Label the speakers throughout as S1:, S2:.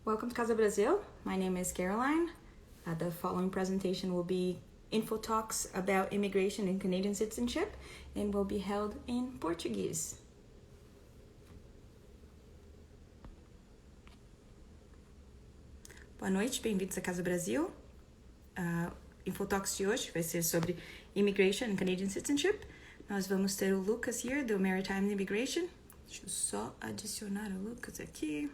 S1: Welcome to Casa Brasil. My name is Caroline. The following presentation will be info talks about immigration and Canadian citizenship and will be held in Portuguese. Boa noite, bem-vindos a Casa Brasil. Infotalks de hoje vai ser sobre Immigration and Canadian Citizenship. Nós vamos ter o Lucas here, do Maritime Immigration. Deixa eu só adicionar o Lucas aqui.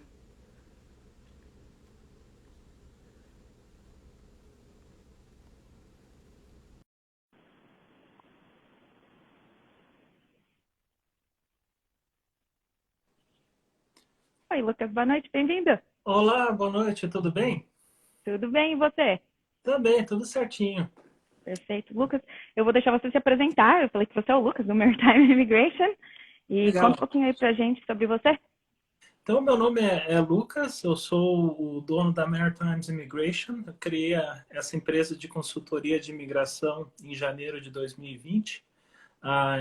S2: Oi, Lucas, boa noite, bem-vindo.
S3: Olá, boa noite, tudo bem?
S2: Tudo bem, e você?
S3: Também, tudo certinho.
S2: Perfeito. Lucas, eu vou deixar você se apresentar. Eu falei que você é o Lucas, do Maritime Immigration. E
S3: Legal.
S2: conta um pouquinho aí pra gente sobre você.
S3: Então, meu nome é Lucas, eu sou o dono da Maritime Immigration. Eu criei essa empresa de consultoria de imigração em janeiro de 2020.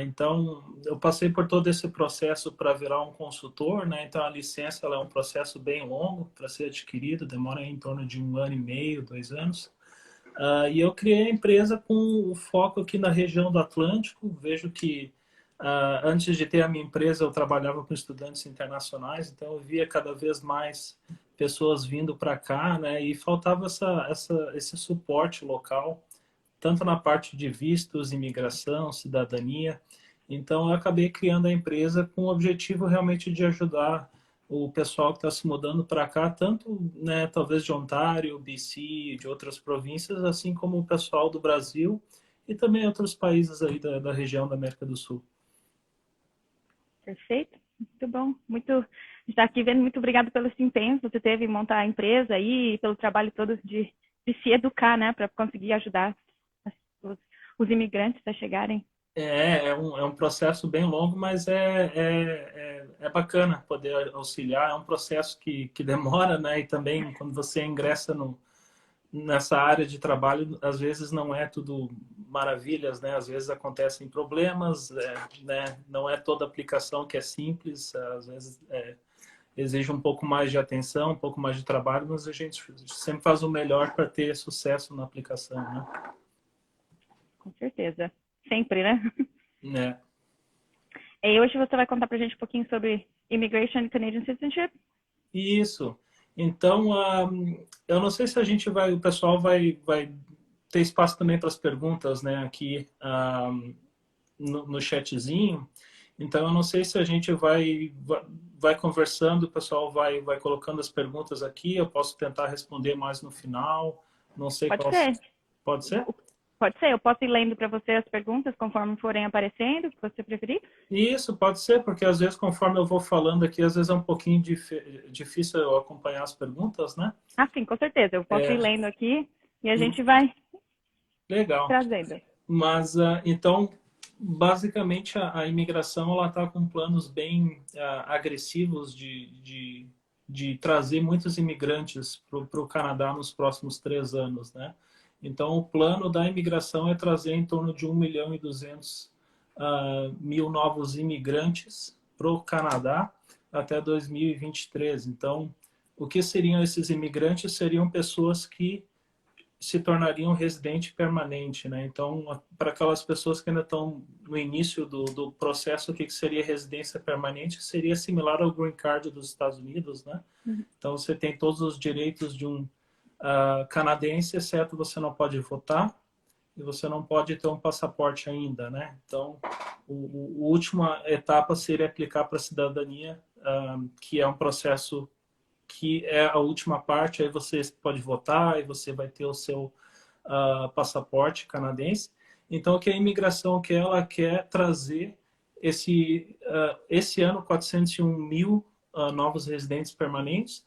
S3: Então, eu passei por todo esse processo para virar um consultor, né? Então, a licença ela é um processo bem longo para ser adquirido, demora em torno de 1 ano e meio, 2 anos. E eu criei a empresa com o foco aqui na região do Atlântico. Vejo que antes de ter a minha empresa eu trabalhava com estudantes internacionais, então eu via cada vez mais pessoas vindo para cá, né? E faltava esse suporte local, tanto na parte de vistos, imigração, cidadania. Então eu acabei criando a empresa com o objetivo realmente de ajudar o pessoal que está se mudando para cá, tanto, né, talvez de Ontário, BC, de outras províncias, assim como o pessoal do Brasil e também outros países aí da região da América do Sul.
S2: Perfeito, muito bom. Muito estar aqui vendo. Muito obrigado pelo esse empenho que você teve em montar a empresa aí, pelo trabalho todo de se educar, né, para conseguir ajudar os imigrantes a chegarem.
S3: É um processo bem longo, mas é bacana poder auxiliar. É um processo que demora, né? E também quando você ingressa nessa área de trabalho, às vezes não é tudo maravilhas, né? Às vezes acontecem problemas, né? Não é toda aplicação que é simples, às vezes exige um pouco mais de atenção, um pouco mais de trabalho, mas a gente sempre faz o melhor para ter sucesso na aplicação, né?
S2: Com certeza. Sempre, né?
S3: É.
S2: E hoje você vai contar pra gente um pouquinho sobre Immigration and Canadian Citizenship.
S3: Isso. Então, eu não sei se o pessoal vai ter espaço também para as perguntas, né, aqui no chatzinho. Então, eu não sei se a gente vai conversando, o pessoal vai colocando as perguntas aqui, eu posso tentar responder mais no final. Não sei
S2: Pode
S3: qual.
S2: ser.
S3: Pode ser?
S2: Pode ser, eu posso ir lendo para você as perguntas conforme forem aparecendo, o que você preferir?
S3: Isso, pode ser, porque às vezes, conforme eu vou falando aqui, às vezes é um pouquinho difícil eu acompanhar as perguntas, né?
S2: Ah, sim, com certeza. Eu posso ir
S3: É,
S2: lendo aqui e a gente vai
S3: legal.
S2: trazendo.
S3: Mas, então, basicamente, a imigração ela está com planos bem agressivos de trazer muitos imigrantes para o Canadá nos próximos 3 anos, né? Então, o plano da imigração é trazer em torno de 1.200.000 novos imigrantes para o Canadá até 2023. Então, o que seriam esses imigrantes? Seriam pessoas que se tornariam residente permanente, né? Então, para aquelas pessoas que ainda estão no início do processo, o que seria residência permanente? Seria similar ao Green Card dos Estados Unidos, né? Então, você tem todos os direitos de um canadense, exceto você não pode votar e você não pode ter um passaporte ainda, né? Então, a última etapa seria aplicar para a cidadania, que é um processo que é a última parte, aí você pode votar e você vai ter o seu passaporte canadense. Então, o que a imigração quer? Ela quer trazer esse ano 401.000 novos residentes permanentes,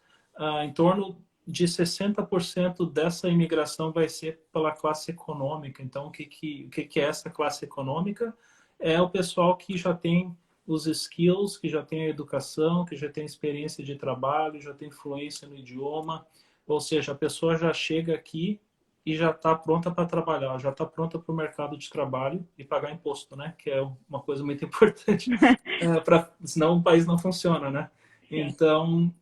S3: em torno de 60% dessa imigração vai ser pela classe econômica. Então, o que é essa classe econômica? É o pessoal que já tem os skills, que já tem a educação, que já tem experiência de trabalho, já tem fluência no idioma, ou seja, a pessoa já chega aqui e já está pronta para trabalhar, já está pronta para o mercado de trabalho e pagar imposto, né? Que é uma coisa muito importante, senão o país não funciona, né? Então,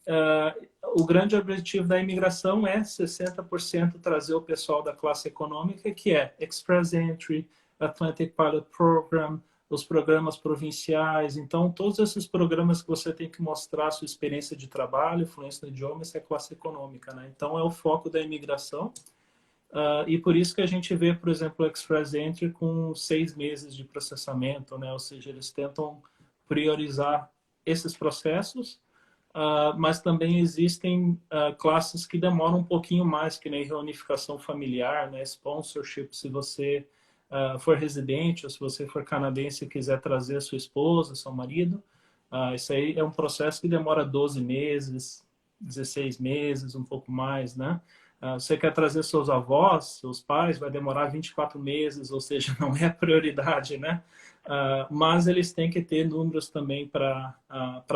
S3: o grande objetivo da imigração é 60% trazer o pessoal da classe econômica, que é Express Entry, Atlantic Pilot Program, os programas provinciais. Então, todos esses programas que você tem que mostrar a sua experiência de trabalho, fluência no idioma, isso é classe econômica, né? Então, é o foco da imigração. E por isso que a gente vê, por exemplo, o Express Entry com 6 meses de processamento, né? Ou seja, eles tentam priorizar esses processos, mas também existem classes que demoram um pouquinho mais, que nem reunificação familiar, né? Sponsorship, se você for residente ou se você for canadense e quiser trazer a sua esposa, seu marido, isso aí é um processo que demora 12 meses, 16 meses, um pouco mais, né? Você quer trazer seus avós, seus pais, vai demorar 24 meses, ou seja, não é prioridade, né? Mas eles têm que ter números também para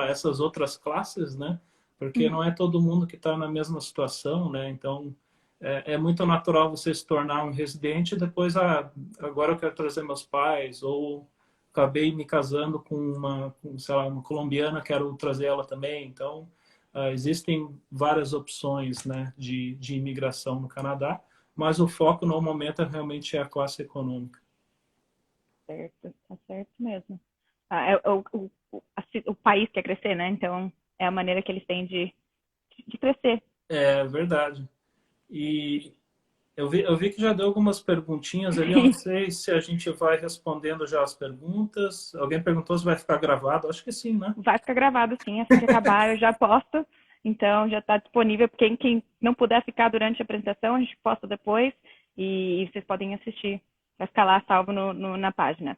S3: essas outras classes, né? Porque não é todo mundo que está na mesma situação, né? Então, é muito natural você se tornar um residente e depois, agora eu quero trazer meus pais, ou acabei me casando sei lá, uma colombiana, quero trazer ela também. Então, existem várias opções, né, de imigração no Canadá, mas o foco no momento realmente é a classe econômica.
S2: Certo, tá certo mesmo. O país quer crescer, né? Então, é a maneira que eles têm de crescer.
S3: É verdade. E eu vi que já deu algumas perguntinhas ali, eu não sei se a gente vai respondendo já as perguntas. Alguém perguntou se vai ficar gravado, acho que sim, né?
S2: Vai ficar gravado, sim. Assim que acabar, eu já posto. Então, já está disponível. Quem não puder ficar durante a apresentação, a gente posta depois e vocês podem assistir. Vai ficar lá salvo na página.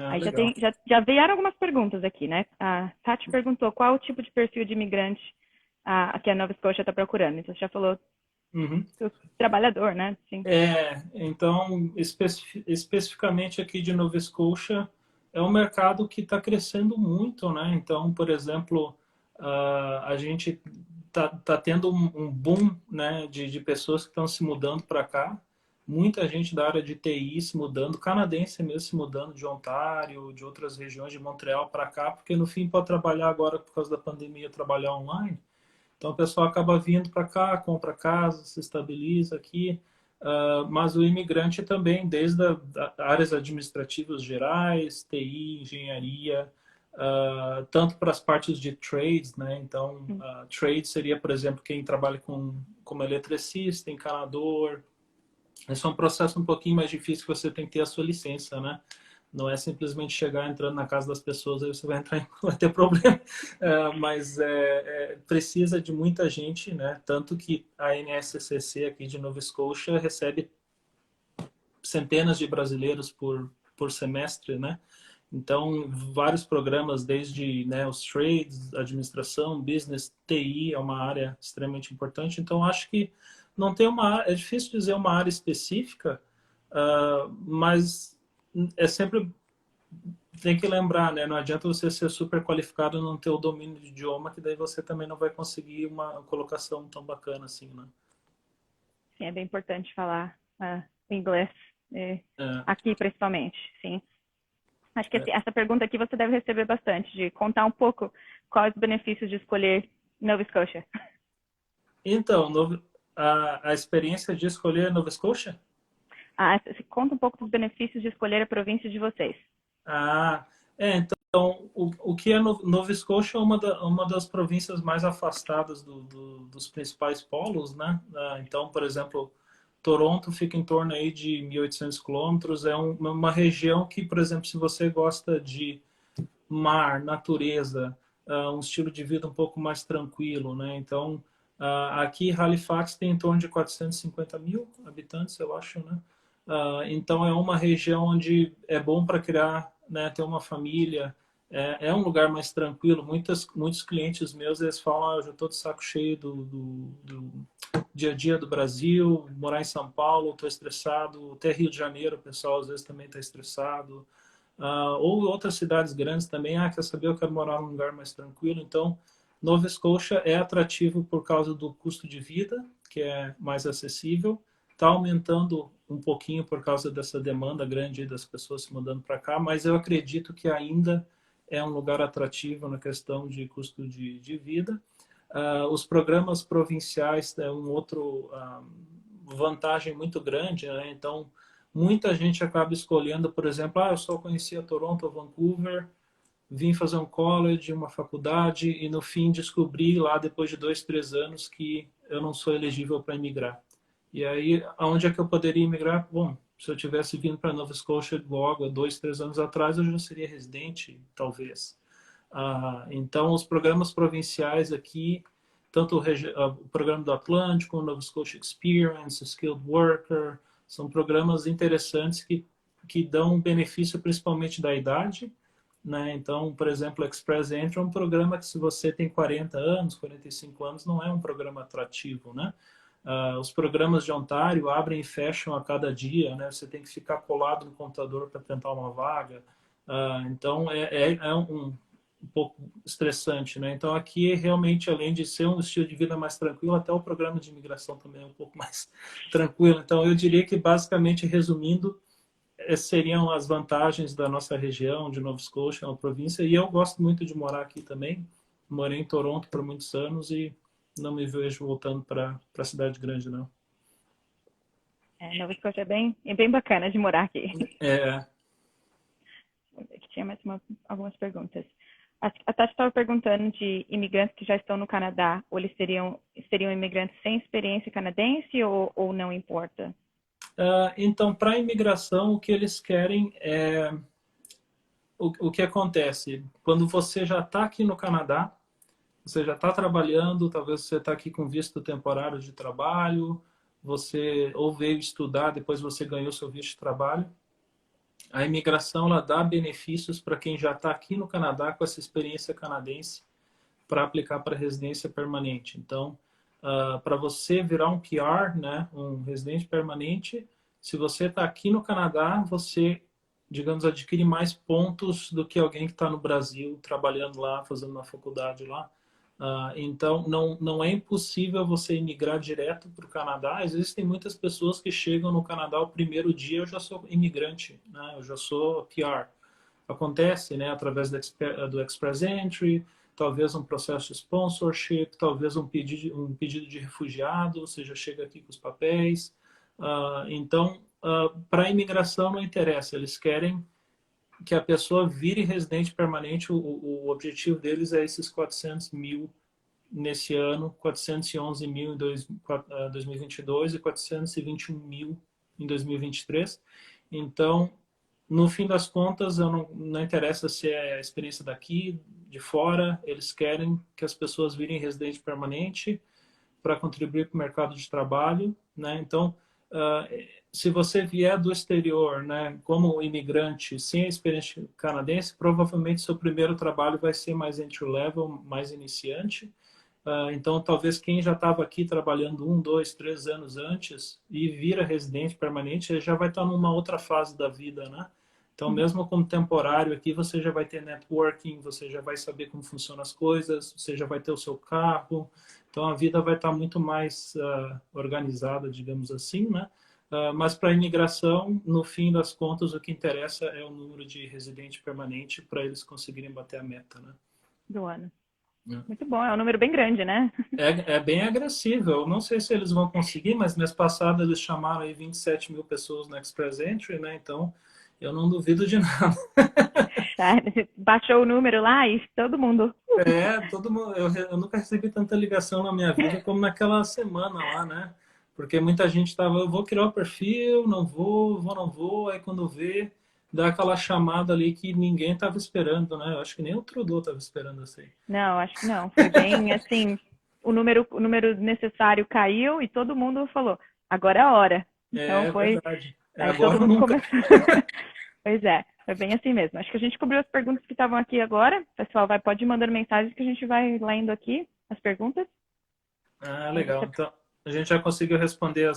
S2: Aí
S3: Legal.
S2: já vieram algumas perguntas aqui, né? A Tati perguntou qual o tipo de perfil de imigrante que a Nova Scotia está procurando. Então, você já falou do trabalhador, né? Sim.
S3: Então, especificamente aqui de Nova Scotia, é um mercado que está crescendo muito, né? Então, por exemplo, a gente tá tendo um boom, né, de pessoas que estão se mudando para cá. Muita gente da área de TI se mudando, canadense mesmo se mudando de Ontário, de outras regiões de Montreal para cá, porque no fim pode trabalhar agora por causa da pandemia, trabalhar online. Então o pessoal acaba vindo para cá, compra casa, se estabiliza aqui. Mas o imigrante também, desde áreas administrativas gerais, TI, engenharia, tanto para as partes de trades, né? Então, trade seria, por exemplo, quem trabalha como eletricista, encanador. Esse é um processo um pouquinho mais difícil, que você tem que ter a sua licença, né? Não é simplesmente chegar entrando na casa das pessoas, aí você vai entrar vai ter problema. Mas precisa de muita gente, né? Tanto que a NSCC aqui de Nova Scotia recebe centenas de brasileiros por semestre, né? Então, vários programas, desde, né, os trades, administração, business, TI é uma área extremamente importante. Então, acho que não tem é difícil dizer uma área específica, mas é sempre tem que lembrar, né? Não adianta você ser super qualificado e não ter o domínio de idioma, que daí você também não vai conseguir uma colocação tão bacana assim, né?
S2: Sim, é bem importante falar inglês aqui, principalmente, sim. Acho que essa pergunta aqui você deve receber bastante, de contar um pouco quais os benefícios de escolher Nova Scotia.
S3: Então, a experiência de escolher Nova Scotia?
S2: Conta um pouco dos benefícios de escolher a província de vocês.
S3: Então, o que é Nova Scotia é uma das províncias mais afastadas dos principais polos, né? Então, por exemplo, Toronto fica em torno aí de 1.800 quilômetros, é uma região que, por exemplo, se você gosta de mar, natureza, um estilo de vida um pouco mais tranquilo, né? Então, aqui Halifax tem em torno de 450 mil habitantes, eu acho, né? Então é uma região onde é bom para criar, né, ter uma família, é um lugar mais tranquilo. Muitos clientes meus, eles falam, eu já estou de saco cheio do dia a dia do Brasil, morar em São Paulo, estou estressado, até Rio de Janeiro, o pessoal às vezes também está estressado, ou outras cidades grandes também, quer saber, eu quero morar num lugar mais tranquilo. Então, Nova Scotia é atrativo por causa do custo de vida, que é mais acessível, está aumentando um pouquinho por causa dessa demanda grande das pessoas se mudando para cá, mas eu acredito que ainda é um lugar atrativo na questão de custo de vida. Os programas provinciais é um outro vantagem muito grande, né? Então, muita gente acaba escolhendo, por exemplo, eu só conhecia Toronto ou Vancouver, vim fazer um college, uma faculdade, e no fim descobri lá, depois de 2, 3 anos, que eu não sou elegível para imigrar. E aí, aonde é que eu poderia imigrar? Bom, se eu tivesse vindo para Nova Scotia logo há 2, 3 anos atrás, eu já seria residente, talvez. Então, os programas provinciais aqui, tanto o programa do Atlântico, o Nova Scotia Experience, o Skilled Worker, são programas interessantes que dão um benefício principalmente da idade, né? Então, por exemplo, o Express Entry é um programa que, se você tem 40 anos, 45 anos, não é um programa atrativo, né? Os programas de Ontário abrem e fecham a cada dia, né? Você tem que ficar colado no computador para tentar uma vaga. Então, é um pouco estressante, né? Então, aqui, realmente, além de ser um estilo de vida mais tranquilo, até o programa de imigração também é um pouco mais tranquilo. Então, eu diria que, basicamente, resumindo, seriam as vantagens da nossa região de Nova Scotia, uma província, e eu gosto muito de morar aqui também. Morei em Toronto por muitos anos e não me vejo voltando para a cidade grande, não.
S2: Nova Scotia é bem bacana de morar aqui. Aqui tinha mais algumas perguntas. A Tati estava perguntando de imigrantes que já estão no Canadá, ou eles seriam imigrantes sem experiência canadense ou não importa?
S3: Então, para a imigração, o que eles querem é... O que acontece? Quando você já está aqui no Canadá, você já está trabalhando, talvez você está aqui com visto temporário de trabalho, você ou veio estudar, depois você ganhou seu visto de trabalho. A imigração, ela dá benefícios para quem já está aqui no Canadá com essa experiência canadense para aplicar para residência permanente. Então, para você virar um PR, né, um residente permanente, se você está aqui no Canadá, você, digamos, adquire mais pontos do que alguém que está no Brasil, trabalhando lá, fazendo uma faculdade lá. Então, não é impossível você imigrar direto para o Canadá. Existem muitas pessoas que chegam no Canadá o primeiro dia, eu já sou imigrante, né? Eu já sou PR. Acontece, né, através do Express Entry, talvez um processo de sponsorship, talvez um pedido de refugiado, você já chega aqui com os papéis. Então, para a imigração não interessa, eles querem que a pessoa vire residente permanente. O objetivo deles é esses 400 mil nesse ano, 411 mil em 2022 e 421 mil em 2023. Então, no fim das contas, não interessa se é a experiência daqui, de fora, eles querem que as pessoas virem residente permanente para contribuir para o mercado de trabalho, né? Então, se você vier do exterior, né, como imigrante sem a experiência canadense, provavelmente seu primeiro trabalho vai ser mais entry level, mais iniciante. Então, talvez quem já estava aqui trabalhando 1, 2, 3 anos antes e vira residente permanente, já vai estar numa outra fase da vida, né? Então, mesmo como temporário aqui, você já vai ter networking, você já vai saber como funcionam as coisas, você já vai ter o seu carro. Então, a vida vai estar muito mais organizada, digamos assim, né? Mas para a imigração, no fim das contas, o que interessa é o número de residente permanente para eles conseguirem bater a meta, né?
S2: Do ano. Muito bom, é um número bem grande, né?
S3: É bem agressivo. Eu não sei se eles vão conseguir, mas mês passado eles chamaram aí 27 mil pessoas no Express Entry, né? Então, eu não duvido de nada.
S2: Baixou o número lá e todo mundo.
S3: Todo mundo. Eu nunca recebi tanta ligação na minha vida como naquela semana lá, né? Porque muita gente estava, eu vou criar o perfil, não vou. Aí quando vê, dá aquela chamada ali que ninguém estava esperando, né? Eu acho que nem o Trudeau estava esperando assim.
S2: Não, acho que não. Foi bem assim, o número necessário caiu e todo mundo falou, agora é a hora. Então foi.
S3: Verdade.
S2: Agora todo mundo começou. Pois é, foi bem assim mesmo. Acho que a gente cobriu as perguntas que estavam aqui agora. Pessoal, pode ir mandando mensagens que a gente vai lendo aqui as perguntas.
S3: Legal. Então, a gente já conseguiu responder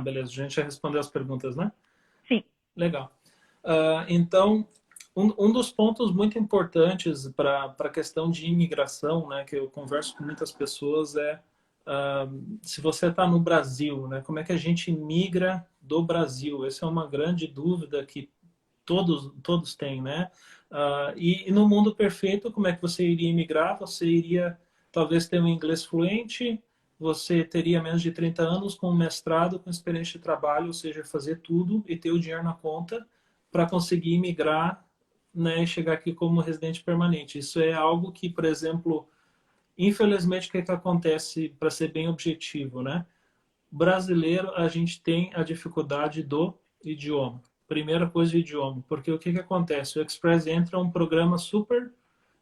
S3: beleza. A gente já respondeu as perguntas, né?
S2: Sim.
S3: Legal. Então, um dos pontos muito importantes para a questão de imigração, né, que eu converso com muitas pessoas, se você está no Brasil, né, como é que a gente migra do Brasil? Essa é uma grande dúvida que todos têm, né? E no mundo perfeito, como é que você iria imigrar? Você iria talvez ter um inglês fluente, você teria menos de 30 anos com um mestrado, com experiência de trabalho, ou seja, fazer tudo e ter o dinheiro na conta para conseguir migrar, né, e chegar aqui como residente permanente. Isso é algo que, por exemplo, infelizmente, o que acontece, para ser bem objetivo, né? Brasileiro, a gente tem a dificuldade do idioma. Primeira coisa, o idioma. Porque o que acontece? O Express Entry é um programa super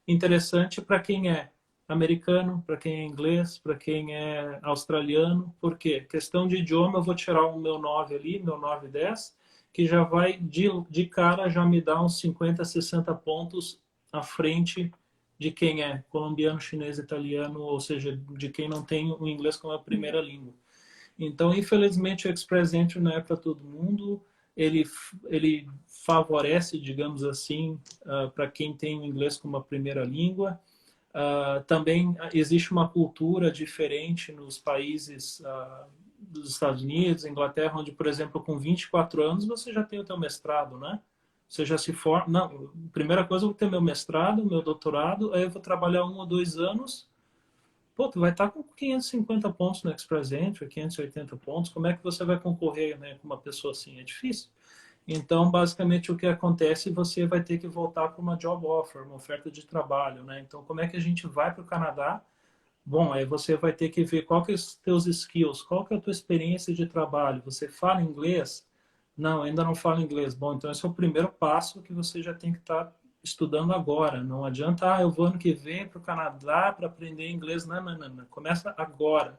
S3: interessante para quem é americano, para quem é inglês, para quem é australiano. Por quê? Questão de idioma, eu vou tirar o meu 9 ali, meu 9 e 10, que já vai, de cara, já me dá uns 50, 60 pontos à frente de quem é colombiano, chinês, italiano, ou seja, de quem não tem o inglês como a primeira língua. Então, infelizmente, o Express Entry não é para todo mundo. Ele favorece, digamos assim, para quem tem o inglês como a primeira língua. Também existe uma cultura diferente nos países dos Estados Unidos, Inglaterra, onde, por exemplo, com 24 anos você já tem o teu mestrado, né? Você já se forma. Não, primeira coisa, eu vou ter meu mestrado, meu doutorado, aí eu vou trabalhar 1 ou 2 anos. Pô, tu vai estar com 550 pontos no Express Entry, 580 pontos. Como é que você vai concorrer, né, com uma pessoa assim? É difícil. Então, basicamente, o que acontece, você vai ter que voltar para uma job offer, uma oferta de trabalho, né? Então, como é que a gente vai para o Canadá? Bom, aí você vai ter que ver qual que é os teus skills, qual que é a tua experiência de trabalho. Você fala inglês? Não, ainda não falo inglês. Bom, então esse é o primeiro passo que você já tem que estar estudando agora. Não adianta, eu vou ano que vem para o Canadá para aprender inglês. Não, não, não, não. Começa agora.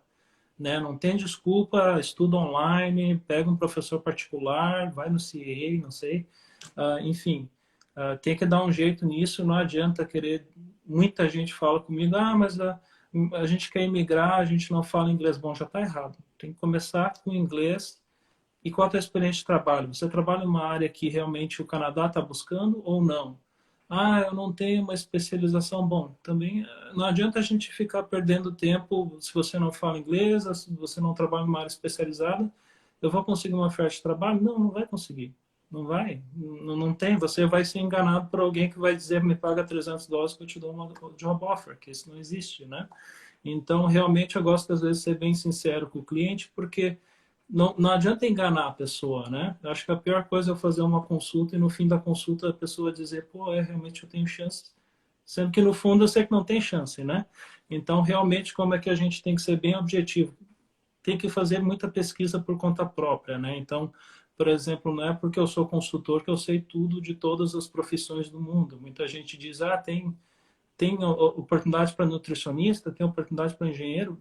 S3: Né? Não tem desculpa, estuda online, pega um professor particular, vai no CA, não sei. Enfim, tem que dar um jeito nisso, não adianta querer... Muita gente fala comigo, mas a gente quer imigrar, a gente não fala inglês. Bom, já está errado. Tem que começar com inglês. E qual a tua experiência de trabalho? Você trabalha em uma área que realmente o Canadá está buscando ou não? Eu não tenho uma especialização. Bom, também não adianta a gente ficar perdendo tempo se você não fala inglês, se você não trabalha em uma área especializada. Eu vou conseguir uma oferta de trabalho? Não, não vai conseguir. Não vai. Não, não tem. Você vai ser enganado por alguém que vai dizer, me paga $300 que eu te dou uma job offer, que isso não existe, né? Então, realmente, eu gosto, às vezes, de ser bem sincero com o cliente, porque não adianta enganar a pessoa, né? Eu acho que a pior coisa é eu fazer uma consulta e no fim da consulta a pessoa dizer, pô, realmente eu tenho chance, sendo que no fundo eu sei que não tem chance, né? Então, realmente, como é que a gente tem que ser bem objetivo? Tem que fazer muita pesquisa por conta própria, né? Então, por exemplo, não é porque eu sou consultor que eu sei tudo de todas as profissões do mundo. Muita gente diz, tem oportunidade para nutricionista, tem oportunidade para engenheiro.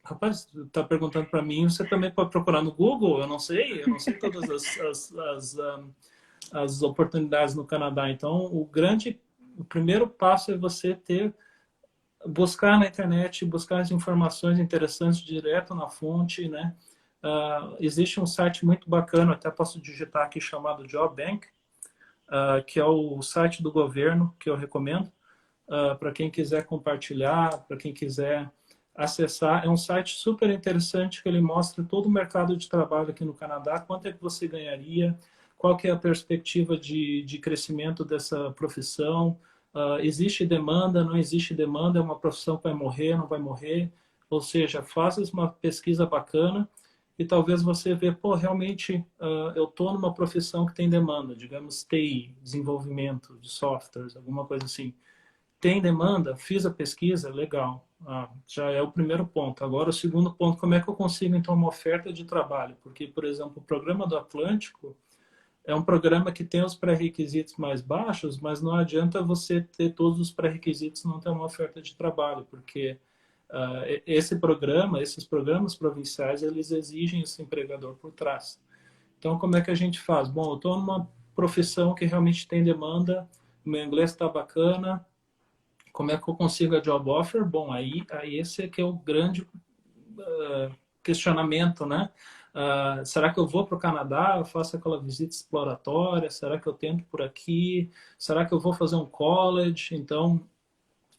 S3: Rapaz, tá perguntando para mim, você também pode procurar no Google, eu não sei todas as oportunidades no Canadá. Então, o primeiro passo é você buscar na internet, buscar as informações interessantes direto na fonte, né? Existe um site muito bacana, até posso digitar aqui, chamado Job Bank, que é o site do governo, que eu recomendo, para quem quiser compartilhar, para quem quiser acessar. É um site super interessante que ele mostra todo o mercado de trabalho aqui no Canadá, quanto é que você ganharia, qual que é a perspectiva de crescimento dessa profissão, existe demanda, não existe demanda, é uma profissão que vai morrer, não vai morrer, ou seja, faça uma pesquisa bacana e talvez você vê, pô, realmente eu estou numa profissão que tem demanda, digamos TI, desenvolvimento de softwares, alguma coisa assim. Tem demanda? Fiz a pesquisa? Legal. Já é o primeiro ponto. Agora, o segundo ponto, como é que eu consigo, então, uma oferta de trabalho? Porque, por exemplo, o Programa do Atlântico é um programa que tem os pré-requisitos mais baixos, mas não adianta você ter todos os pré-requisitos e não ter uma oferta de trabalho, porque esses programas provinciais, eles exigem esse empregador por trás. Então, como é que a gente faz? Bom, eu estou numa profissão que realmente tem demanda, o meu inglês está bacana. Como é que eu consigo a job offer? Bom, aí esse é que é o grande questionamento, né? Será que eu vou para o Canadá? Eu faço aquela visita exploratória? Será que eu tento por aqui? Será que eu vou fazer um college? Então,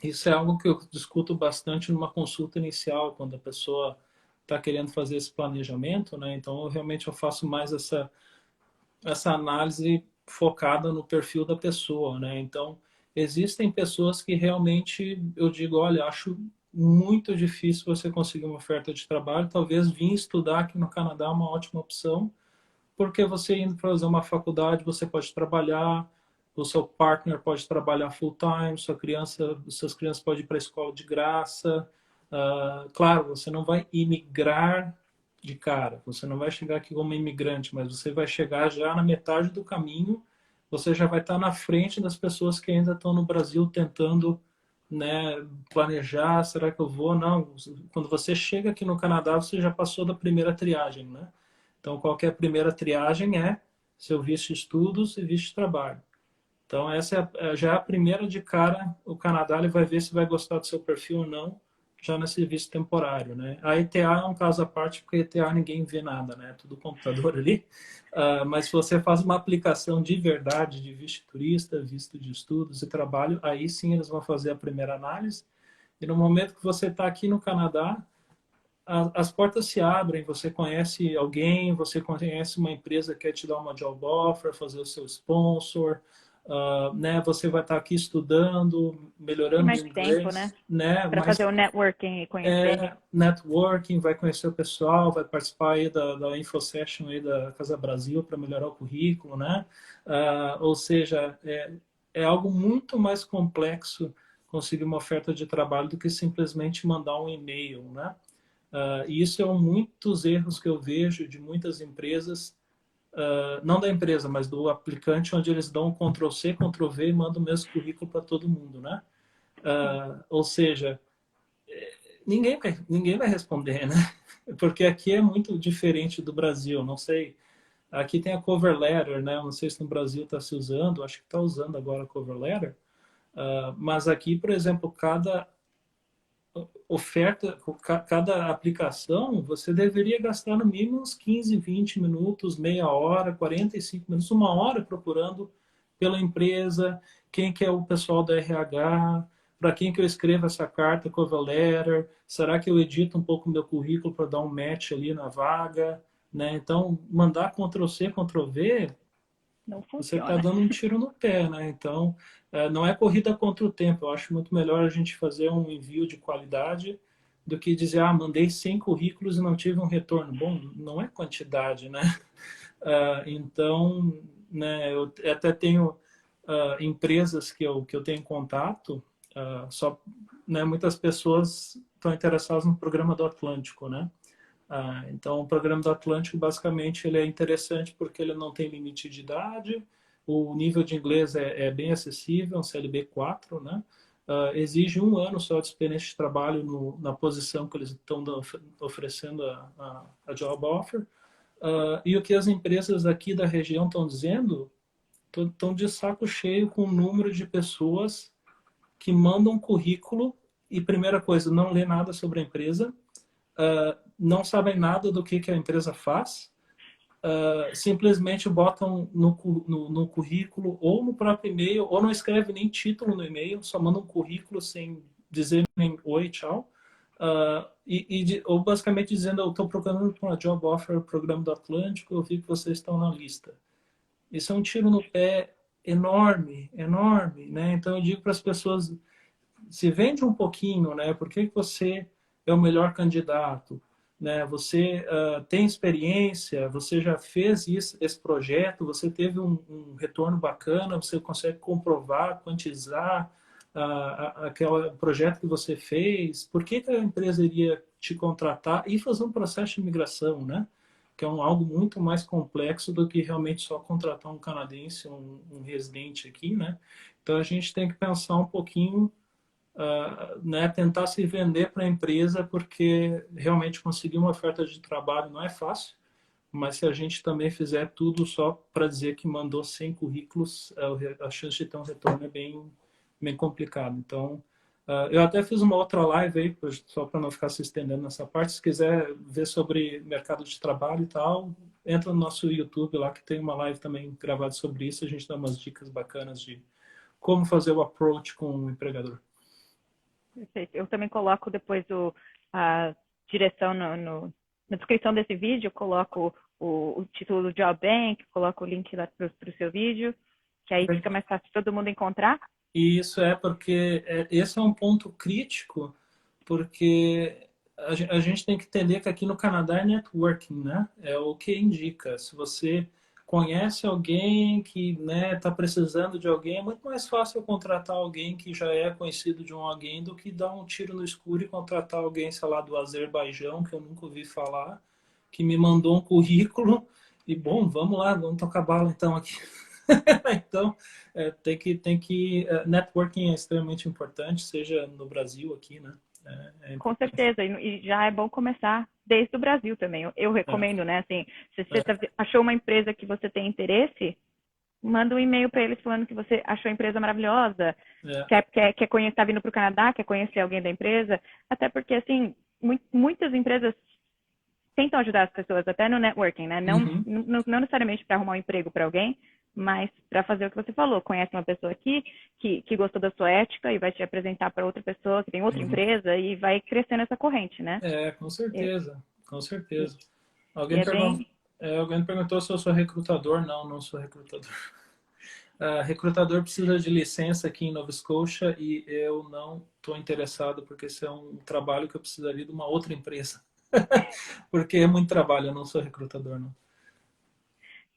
S3: isso é algo que eu discuto bastante numa consulta inicial, quando a pessoa está querendo fazer esse planejamento, né? Então, eu faço mais essa análise focada no perfil da pessoa, né? Então, existem pessoas que realmente eu digo, olha, acho muito difícil você conseguir uma oferta de trabalho. Talvez vir estudar aqui no Canadá é uma ótima opção, porque você indo fazer uma faculdade, você pode trabalhar, o seu partner pode trabalhar full time, suas crianças podem ir para a escola de graça. Claro, você não vai imigrar de cara, você não vai chegar aqui como imigrante, mas você vai chegar já na metade do caminho, você já vai estar na frente das pessoas que ainda estão no Brasil tentando, né, planejar, será que eu vou? Não, quando você chega aqui no Canadá, você já passou da primeira triagem, né? Então, qualquer primeira triagem é seu visto de estudos e visto de trabalho. Então, essa já é a primeira de cara. O Canadá ele vai ver se vai gostar do seu perfil ou não, já nesse visto temporário, né? A ETA é um caso à parte, porque a ETA ninguém vê nada, né? Tudo computador ali. Mas se você faz uma aplicação de verdade de visto de turista, visto de estudos e trabalho, aí sim eles vão fazer a primeira análise. E no momento que você está aqui no Canadá, as portas se abrem, você conhece alguém, você conhece uma empresa que quer te dar uma job offer, fazer o seu sponsor, né? Você vai estar aqui estudando,
S2: E
S3: melhorando o
S2: mais tempo, né?
S3: inglês, né?
S2: Para
S3: Mas
S2: fazer o networking e conhecer.
S3: networking, vai conhecer o pessoal, vai participar aí da info session aí da Casa Brasil para melhorar o currículo, né? Ou seja, é algo muito mais complexo conseguir uma oferta de trabalho do que simplesmente mandar um e-mail, né? E isso é um muitos erros que eu vejo de muitas empresas, não da empresa, mas do aplicante, onde eles dão um Ctrl+C, Ctrl+V e mandam o mesmo currículo para todo mundo, né? Ou seja, ninguém vai responder, né? Porque aqui é muito diferente do Brasil, não sei. Aqui tem a cover letter, né? Não sei se no Brasil está se usando, acho que está usando agora a cover letter. Mas aqui, por exemplo, cada oferta, cada aplicação, você deveria gastar no mínimo uns 15, 20 minutos, meia hora, 45 minutos, uma hora procurando pela empresa, quem que é o pessoal da RH, para quem que eu escrevo essa carta, cover letter, será que eu edito um pouco o meu currículo para dar um match ali na vaga, né? Então, mandar Ctrl+C, Ctrl+V
S2: Não
S3: você está
S2: funciona.
S3: dando um tiro no pé, né? Então, não é corrida contra o tempo. Eu acho muito melhor a gente fazer um envio de qualidade do que dizer, mandei 100 currículos e não tive um retorno. Bom, não é quantidade, né? Então, né, eu até tenho empresas que eu tenho contato, só, né, muitas pessoas estão interessadas no programa do Atlântico, né? Então, o programa do Atlântico, basicamente, ele é interessante porque ele não tem limite de idade, o nível de inglês é bem acessível, um CLB 4, né? Exige um ano só de experiência de trabalho na posição que eles estão oferecendo a job offer. E o que as empresas aqui da região estão dizendo, estão de saco cheio com o número de pessoas que mandam currículo e, primeira coisa, não lê nada sobre a empresa, não sabem nada do que a empresa faz, simplesmente botam no currículo ou no próprio e-mail, ou não escreve nem título no e-mail, só mandam um currículo sem dizer nem oi, tchau. Ou basicamente dizendo, eu estou procurando uma job offer, programa do Atlântico, eu vi que vocês estão na lista. Isso é um tiro no pé enorme, enorme, né? Então eu digo para as pessoas, se vende um pouquinho, né? Por que você é o melhor candidato? Né? Você tem experiência, você já fez esse projeto, você teve um retorno bacana, você consegue comprovar, quantizar aquele projeto que você fez. Por que a empresa iria te contratar e fazer um processo de imigração, né? Que é algo muito mais complexo do que realmente só contratar um canadense, um residente aqui, né? Então a gente tem que pensar um pouquinho, né, tentar se vender para a empresa, porque realmente conseguir uma oferta de trabalho não é fácil, mas se a gente também fizer tudo só para dizer que mandou 100 currículos, a chance de ter um retorno é bem complicado. Então, eu até fiz uma outra live aí, só para não ficar se estendendo nessa parte. Se quiser ver sobre mercado de trabalho e tal, entra no nosso YouTube lá, que tem uma live também gravada sobre isso. A gente dá umas dicas bacanas de como fazer o approach com o empregador.
S2: Eu também coloco depois a direção na descrição desse vídeo, eu coloco o título do Job Bank, coloco o link lá para o seu vídeo, que aí fica mais fácil todo mundo encontrar.
S3: E isso porque esse é um ponto crítico, porque a gente tem que entender que aqui no Canadá é networking, né? É o que indica. Se você conhece alguém que, né, está precisando de alguém, é muito mais fácil contratar alguém que já é conhecido de um alguém do que dar um tiro no escuro e contratar alguém, sei lá, do Azerbaijão, que eu nunca ouvi falar, que me mandou um currículo e, bom, vamos lá, vamos tocar bala então aqui. Então, networking é extremamente importante, seja no Brasil aqui, né? É
S2: Com
S3: importante.
S2: certeza, e já é bom começar desde o Brasil também. Eu
S3: É,
S2: recomendo, né? Assim, se você
S3: é,
S2: achou uma empresa que você tem interesse, manda um e-mail para eles falando que você achou a empresa maravilhosa,
S3: é.
S2: quer conhecer, tá vindo para o Canadá, quer conhecer alguém da empresa, até porque, assim, muitas empresas tentam ajudar as pessoas, até no networking, né?
S3: Uhum.
S2: Não necessariamente para arrumar um emprego para alguém, mas para fazer o que você falou. Conhece uma pessoa aqui que gostou da sua ética e vai te apresentar para outra pessoa que tem outra
S3: Uhum.
S2: empresa e vai crescendo essa corrente, né?
S3: Com
S2: E,
S3: certeza, com
S2: e,
S3: certeza.
S2: e
S3: Alguém
S2: é
S3: perguntou,
S2: bem.
S3: alguém perguntou se eu sou recrutador. Não, não sou recrutador. Recrutador precisa de licença aqui em Nova Scotia e eu não estou interessado porque esse é um trabalho que eu precisaria de uma outra empresa. Porque é muito trabalho, eu não sou recrutador, não.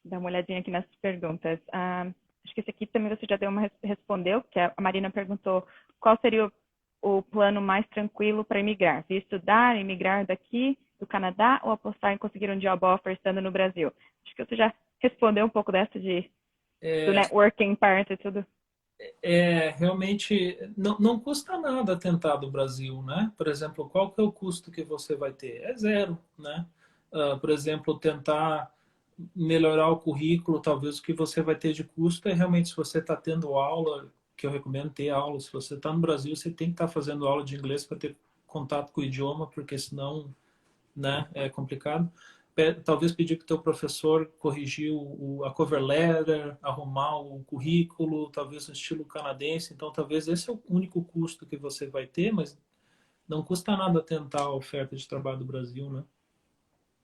S2: Dar uma olhadinha aqui nas perguntas. Acho que esse aqui também você já deu uma respondeu, que a Marina perguntou qual seria o plano mais tranquilo para imigrar? Vir estudar, imigrar daqui do Canadá ou apostar em conseguir um job offer estando no Brasil? Acho que você já respondeu um pouco dessa do networking part e tudo.
S3: Realmente não custa nada tentar do Brasil, né? Por exemplo, qual que é o custo que você vai ter? É zero, né? Por exemplo, tentar melhorar o currículo, talvez o que você vai ter de custo é realmente se você está tendo aula, que eu recomendo ter aula. Se você está no Brasil, você tem que estar fazendo aula de inglês para ter contato com o idioma, porque senão, né, é complicado. Talvez pedir para o teu professor corrigir a cover letter, arrumar o currículo, talvez no estilo canadense. Então, talvez esse é o único custo que você vai ter, mas não custa nada tentar a oferta de trabalho do Brasil, né?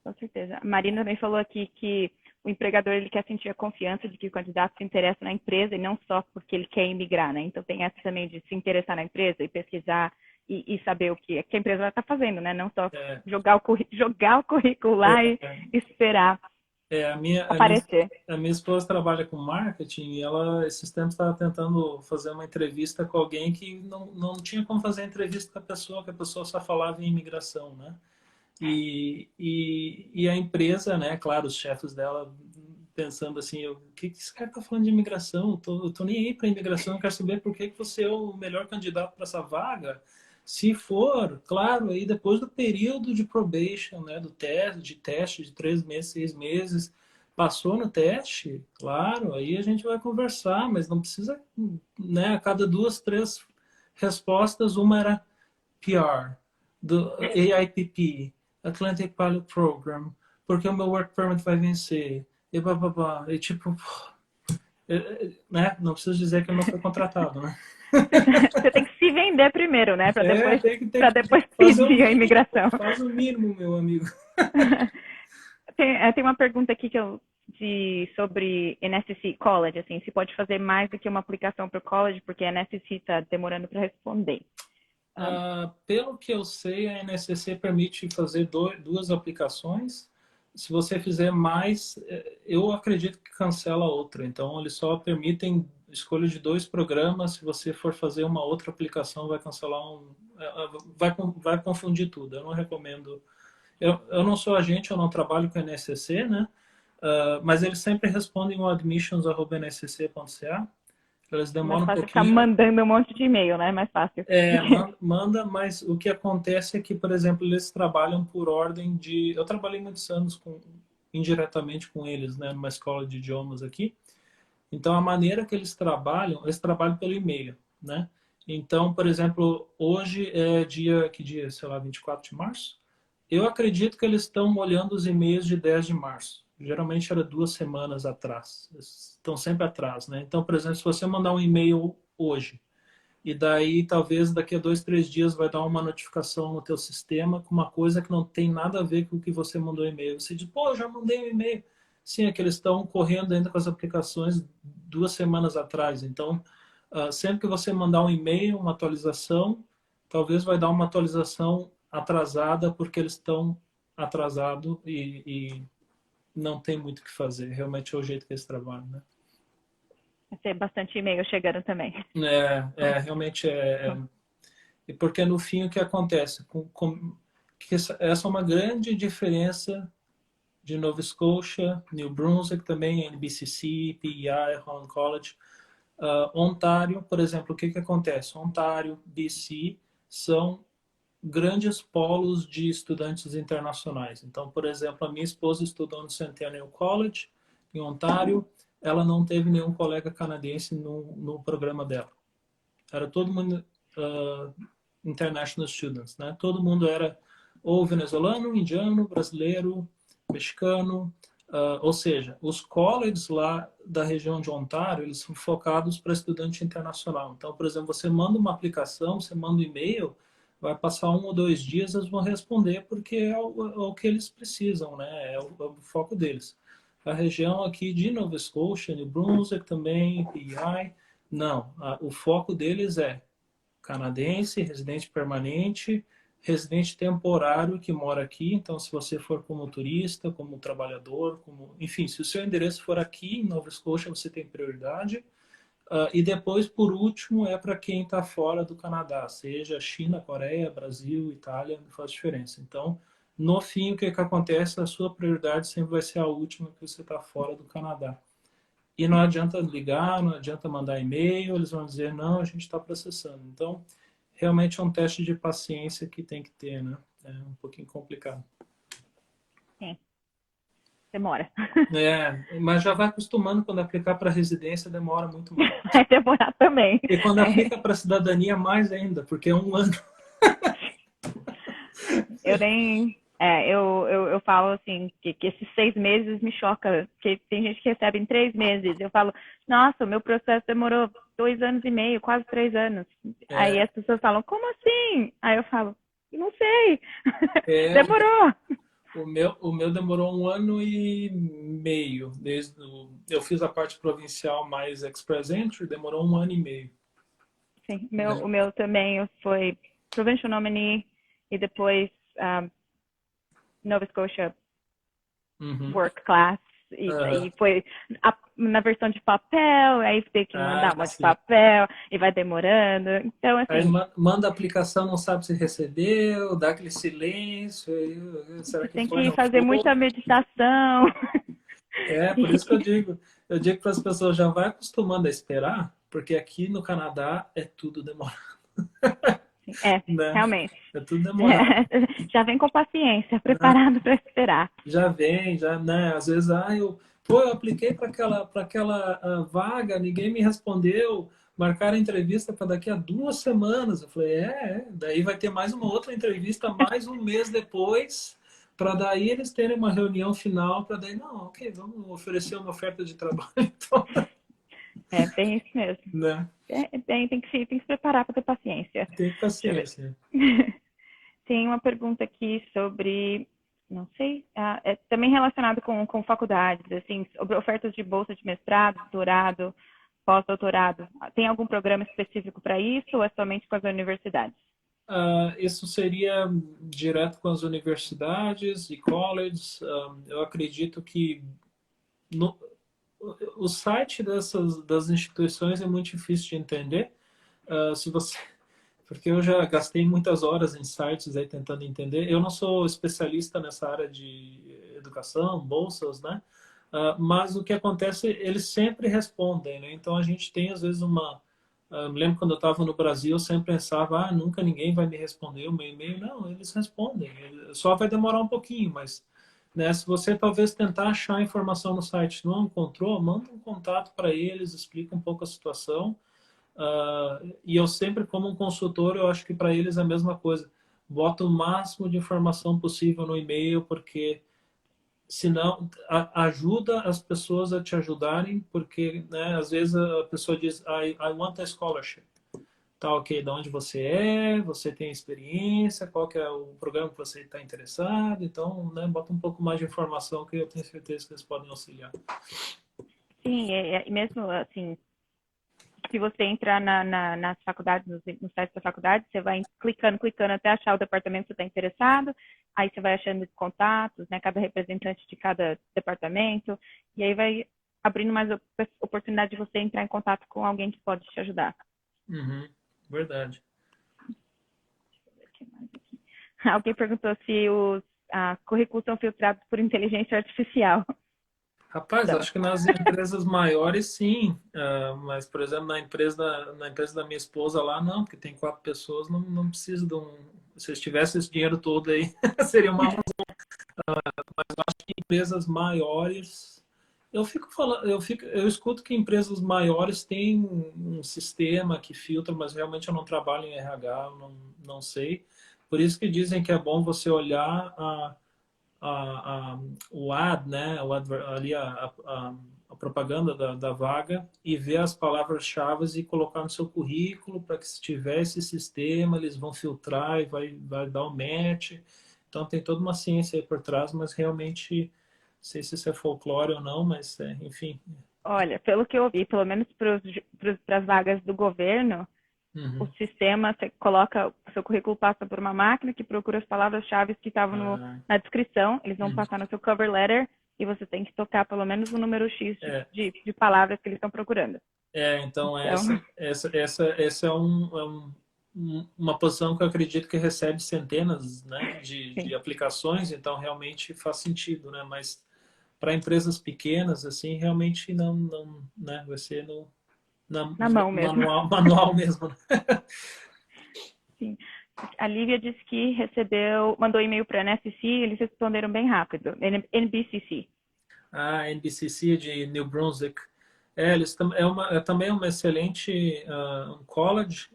S2: Com certeza. A Marina também falou aqui que o empregador ele quer sentir a confiança de que o candidato se interessa na empresa e não só porque ele quer imigrar, né? Então tem essa também de se interessar na empresa e pesquisar e saber o que a empresa está fazendo, né? Não só
S3: É,
S2: jogar o currículo
S3: é,
S2: lá e esperar
S3: É, a minha, a minha,
S2: aparecer.
S3: a minha esposa trabalha com marketing e ela, esses tempos, estava tentando fazer uma entrevista com alguém que não tinha como fazer a entrevista com a pessoa, que a pessoa só falava em imigração, né? E a empresa, né, claro, os chefes dela pensando assim, o que esse cara tá falando de imigração? Eu tô nem aí para imigração, eu quero saber por que você é o melhor candidato para essa vaga. Se for, claro, aí depois do período de probation, né, do teste de 3 meses, 6 meses, passou no teste, claro, aí a gente vai conversar, mas não precisa, né, a cada 2, 3 respostas, uma era PR, do AIPP, Atlantic Pilot Program, porque o meu work permit vai vencer, e bababá, e tipo, né? Não preciso dizer que eu não fui contratado, né?
S2: Você tem que se vender primeiro, né?
S3: Tem
S2: Para
S3: que
S2: depois
S3: fazer o
S2: pedir a
S3: mínimo,
S2: imigração.
S3: faz o mínimo, meu amigo.
S2: Tem uma pergunta aqui sobre NSC College, assim, se pode fazer mais do que uma aplicação para o college, porque a NSC está demorando para responder.
S3: Pelo que eu sei, a NSCC permite fazer duas aplicações. Se você fizer mais, eu acredito que cancela outra. Então, eles só permitem escolha de 2 programas. Se você for fazer uma outra aplicação, vai cancelar vai confundir tudo. Eu não recomendo. Eu não sou agente, eu não trabalho com a NSCC, né? Mas eles sempre respondem o admissions@nscc.ca. Eles
S2: É mais
S3: demoram um
S2: fácil ficar
S3: pouquinho.
S2: mandando um monte de e-mail, né? É mais fácil.
S3: Manda, mas o que acontece é que, por exemplo, eles trabalham por ordem de. Eu trabalhei muitos anos indiretamente com eles, né, numa escola de idiomas aqui. Então, a maneira que eles trabalham pelo e-mail, né? Então, por exemplo, hoje é que dia, sei lá, 24 de março? Eu acredito que eles estão olhando os e-mails de 10 de março. Geralmente era 2 semanas atrás. Eles estão sempre atrás, né? Então, por exemplo, se você mandar um e-mail hoje, e daí talvez daqui a 2, 3 dias vai dar uma notificação no teu sistema com uma coisa que não tem nada a ver com o que você mandou e-mail. Você diz, pô, eu já mandei um e-mail. Sim, é que eles estão correndo ainda com as aplicações 2 semanas atrás. Então, sempre que você mandar um e-mail, uma atualização, talvez vai dar uma atualização atrasada porque eles estão atrasados e não tem muito o que fazer. Realmente é o jeito que eles trabalham, né?
S2: Vai ter bastante e-mail chegando também.
S3: Realmente E porque no fim o que acontece? Que essa é uma grande diferença de Nova Scotia, New Brunswick também, NBCC, PEI, Holland College. Ontário, por exemplo, o que acontece? Ontário, BC, são grandes polos de estudantes internacionais. Então, por exemplo, a minha esposa estudou no Centennial College, em Ontário, ela não teve nenhum colega canadense no programa dela. Era todo mundo international students, né? Todo mundo era ou venezuelano, indiano, brasileiro, mexicano, ou seja, os colleges lá da região de Ontário, eles são focados para estudante internacional. Então, por exemplo, você manda uma aplicação, você manda um e-mail, vai passar 1 ou 2 dias, eles vão responder porque é o que eles precisam, né? É o foco deles. A região aqui de Nova Scotia, New Brunswick também, PEI, não. O foco deles é canadense, residente permanente, residente temporário que mora aqui. Então, se você for como turista, como trabalhador, enfim, se o seu endereço for aqui em Nova Scotia, você tem prioridade. E depois, por último, é para quem está fora do Canadá, seja China, Coreia, Brasil, Itália, não faz diferença. Então, no fim, o que acontece? A sua prioridade sempre vai ser a última que você está fora do Canadá. E não adianta ligar, não adianta mandar e-mail, eles vão dizer, não, a gente está processando. Então, realmente é um teste de paciência que tem que ter, né? É um pouquinho complicado.
S2: Sim. Demora.
S3: Mas já vai acostumando, quando aplicar para residência, demora muito mais.
S2: Vai demorar também.
S3: E quando aplica para cidadania, mais ainda, porque é 1 ano.
S2: Eu nem... eu falo assim, que esses 6 meses me choca, porque tem gente que recebe em 3 meses. Eu falo, nossa, o meu processo demorou 2 anos e meio, quase 3 anos. Aí as pessoas falam, como assim? Aí eu falo, não sei. Demorou.
S3: O meu demorou 1 ano e meio. Eu fiz a parte provincial mais Express Entry, demorou 1 ano e meio.
S2: Sim, o meu também foi Provincial Nominee e depois Nova Scotia Work Class. E foi na versão de papel, aí tem que mandar um monte de papel e vai demorando. Então, assim.
S3: Aí manda a aplicação, não sabe se recebeu, dá aquele silêncio. Será que
S2: tem
S3: foi,
S2: que fazer muita meditação.
S3: Por isso que eu digo para as pessoas, já vai acostumando a esperar, porque aqui no Canadá é tudo demorado. Né?
S2: Realmente.
S3: É tudo demorado.
S2: Já vem com paciência, preparado para esperar.
S3: Já vem, né? Às vezes, eu apliquei para aquela vaga, ninguém me respondeu, marcaram a entrevista para daqui a 2 semanas. Eu falei, daí vai ter mais uma outra entrevista mais 1 mês depois, para daí eles terem uma reunião final, para daí, não, ok, vamos oferecer uma oferta de trabalho. Então,
S2: bem isso mesmo.
S3: Né?
S2: Tem que se preparar para ter paciência.
S3: Tem paciência.
S2: Tem uma pergunta aqui sobre, não sei, também relacionado com faculdades, assim, sobre ofertas de bolsa de mestrado, doutorado, pós-doutorado. Tem algum programa específico para isso ou é somente com as universidades?
S3: Isso seria direto com as universidades e colleges. Eu acredito que o site das instituições é muito difícil de entender. Porque eu já gastei muitas horas em sites aí tentando entender. Eu não sou especialista nessa área de educação, bolsas, né? Mas o que acontece, eles sempre respondem, né? Então a gente tem às vezes me lembro quando eu estava no Brasil, eu sempre pensava, nunca ninguém vai me responder o meu e-mail. Não, eles respondem. Só vai demorar um pouquinho, mas né, se você talvez tentar achar a informação no site não encontrou, manda um contato para eles, explica um pouco a situação. E eu sempre, como um consultor, eu acho que para eles é a mesma coisa. Bota o máximo de informação possível no e-mail, porque senão ajuda as pessoas a te ajudarem, porque né, às vezes a pessoa diz, I want a scholarship. Tá, ok, de onde você tem experiência, qual que é o programa que você está interessado, então, né, bota um pouco mais de informação que eu tenho certeza que eles podem auxiliar.
S2: Sim, e mesmo assim, se você entrar nas faculdades, no site da faculdade, você vai clicando até achar o departamento que você está interessado, aí você vai achando os contatos, né, cada representante de cada departamento, e aí vai abrindo mais oportunidade de você entrar em contato com alguém que pode te ajudar.
S3: Uhum. Verdade.
S2: Alguém perguntou se os currículos são filtrados por inteligência artificial.
S3: Rapaz,
S2: Então,
S3: acho que nas empresas maiores sim, mas por exemplo na empresa da minha esposa lá não, porque tem 4 pessoas, não precisa de um. Se eles tivessem esse dinheiro todo aí, seria uma. Mas eu acho que empresas maiores, eu escuto que empresas maiores têm um sistema que filtra, mas realmente eu não trabalho em RH, eu não sei. Por isso que dizem que é bom você olhar o ad, né, ali a propaganda da vaga e ver as palavras-chave e colocar no seu currículo para que se tiver esse sistema, eles vão filtrar e vai dar um match. Então tem toda uma ciência aí por trás, mas realmente, não sei se isso é folclore ou não, mas enfim.
S2: olha, pelo que eu vi, pelo menos para as vagas do governo, o
S3: Uhum.
S2: sistema, você coloca, o seu currículo passa por uma máquina que procura as palavras-chave que estavam
S3: Ah,
S2: na descrição, eles vão
S3: uhum.
S2: passar no seu cover letter e você tem que tocar pelo menos o número X
S3: É,
S2: de palavras que eles estão procurando.
S3: então
S2: Então,
S3: essa uma posição que eu acredito que recebe centenas, né,
S2: sim,
S3: de aplicações, então realmente faz sentido, né? Mas para empresas pequenas, assim, realmente não, né? Vai ser no
S2: na mão mesmo.
S3: manual mesmo, né?
S2: Sim. A Lívia disse que mandou e-mail para a NSC e eles responderam bem rápido. NBCC.
S3: A NBCC de New Brunswick. É também uma excelente um college.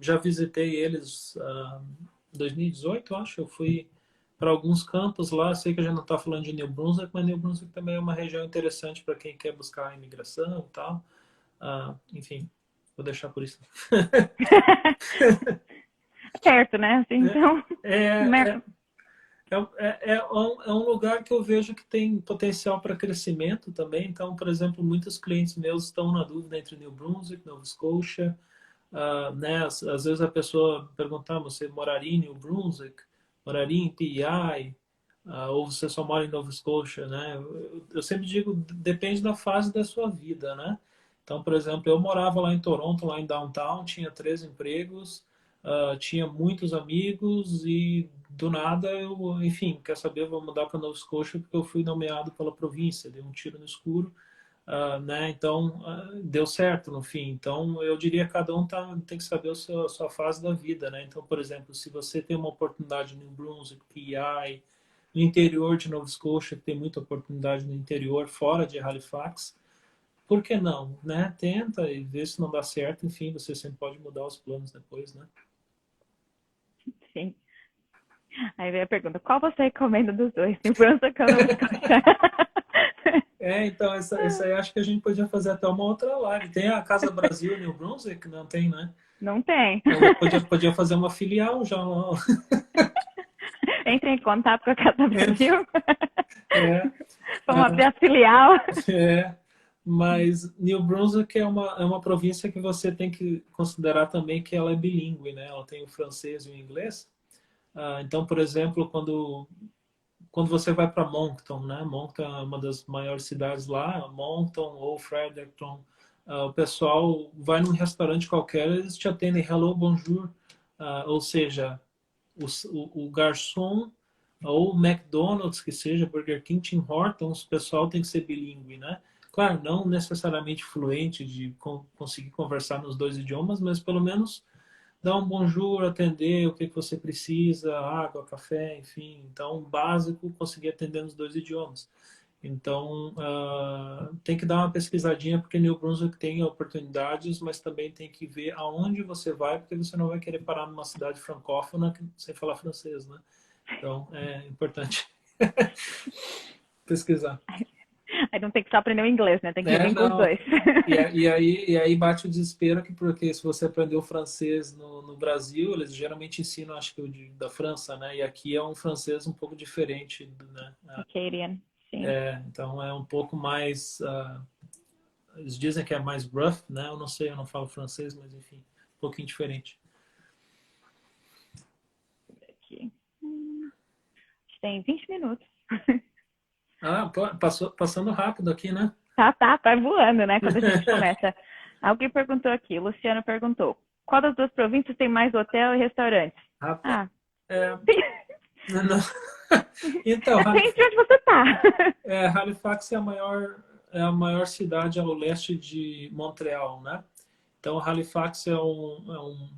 S3: Já visitei eles em 2018, acho. Eu fui para alguns campos lá. Sei que a gente não está falando de New Brunswick, mas New Brunswick também é uma região interessante para quem quer buscar imigração e tal. Enfim, vou deixar por isso.
S2: Perto, né? Assim, então,
S3: É, é, é um lugar que eu vejo que tem potencial para crescimento também. Então, por exemplo, muitos clientes meus estão na dúvida entre New Brunswick, Nova Scotia. Né? Às vezes a pessoa pergunta, você moraria em New Brunswick? Moraria em PEI? Ou você só mora em Nova Scotia, né? Eu sempre digo, depende da fase da sua vida, né? Então, por exemplo, eu morava lá em Toronto, lá em downtown, tinha 3 empregos, tinha muitos amigos e do nada eu, enfim, quer saber, vou mudar para Nova Scotia porque eu fui nomeado pela província, dei um tiro no escuro, né? Então, deu certo no fim. Então, eu diria que cada um tem que saber a sua fase da vida, né? Então, por exemplo, se você tem uma oportunidade no New Brunswick, PEI, no interior de Nova Scotia, que tem muita oportunidade no interior, fora de Halifax, por que não, né? Tenta e vê se não dá certo. Enfim, você sempre pode mudar os planos depois, né?
S2: sim. Aí vem a pergunta, qual você recomenda dos dois? New Brunswick ou Nova Scotia?
S3: Então, essa aí acho que a gente podia fazer até uma outra live. Tem a Casa Brasil New Brunswick? Não tem, né?
S2: Não tem.
S3: Então, podia fazer uma filial já lá.
S2: Entre em contato com a Casa Brasil.
S3: É,
S2: Vamos abrir a filial.
S3: mas New Brunswick é uma província que você tem que considerar também que ela é bilíngue, né? Ela tem o francês e o inglês. Então, por exemplo, quando você vai para Moncton, né? Moncton é uma das maiores cidades lá, Moncton ou Fredericton, o pessoal vai num restaurante qualquer, eles te atendem hello, bonjour, ou seja, o garçom ou McDonald's, que seja Burger King, Tim Hortons, o pessoal tem que ser bilíngue, né? Claro, não necessariamente fluente de conseguir conversar nos dois idiomas, mas pelo menos dar um bonjour, atender o que você precisa, água, café, enfim. Então, básico, conseguir atender nos dois idiomas. Então, tem que dar uma pesquisadinha, porque New Brunswick tem oportunidades, mas também tem que ver aonde você vai, porque você não vai querer parar numa cidade francófona sem falar francês, né? Então, é importante pesquisar.
S2: Aí não tem que só aprender o inglês, né? Tem que vir com os
S3: Não.
S2: dois.
S3: E aí bate o desespero que porque se você aprendeu francês no Brasil, eles geralmente ensinam, acho que da França, né? E aqui é um francês um pouco diferente, né?
S2: Acadian, sim.
S3: Então é um pouco mais eles dizem que é mais rough, né? Eu não sei, eu não falo francês, mas enfim, um pouquinho diferente.
S2: Aqui. Tem 20 minutos.
S3: Ah, passando rápido aqui, né?
S2: Tá voando, né? Quando a gente começa. Alguém perguntou aqui, o Luciano perguntou: qual das duas províncias tem mais hotel e restaurante?
S3: Rapaz,
S2: Ah,
S3: não. Então,
S2: depende de onde você tá.
S3: Halifax é a maior cidade ao leste de Montreal, né? Então, Halifax é um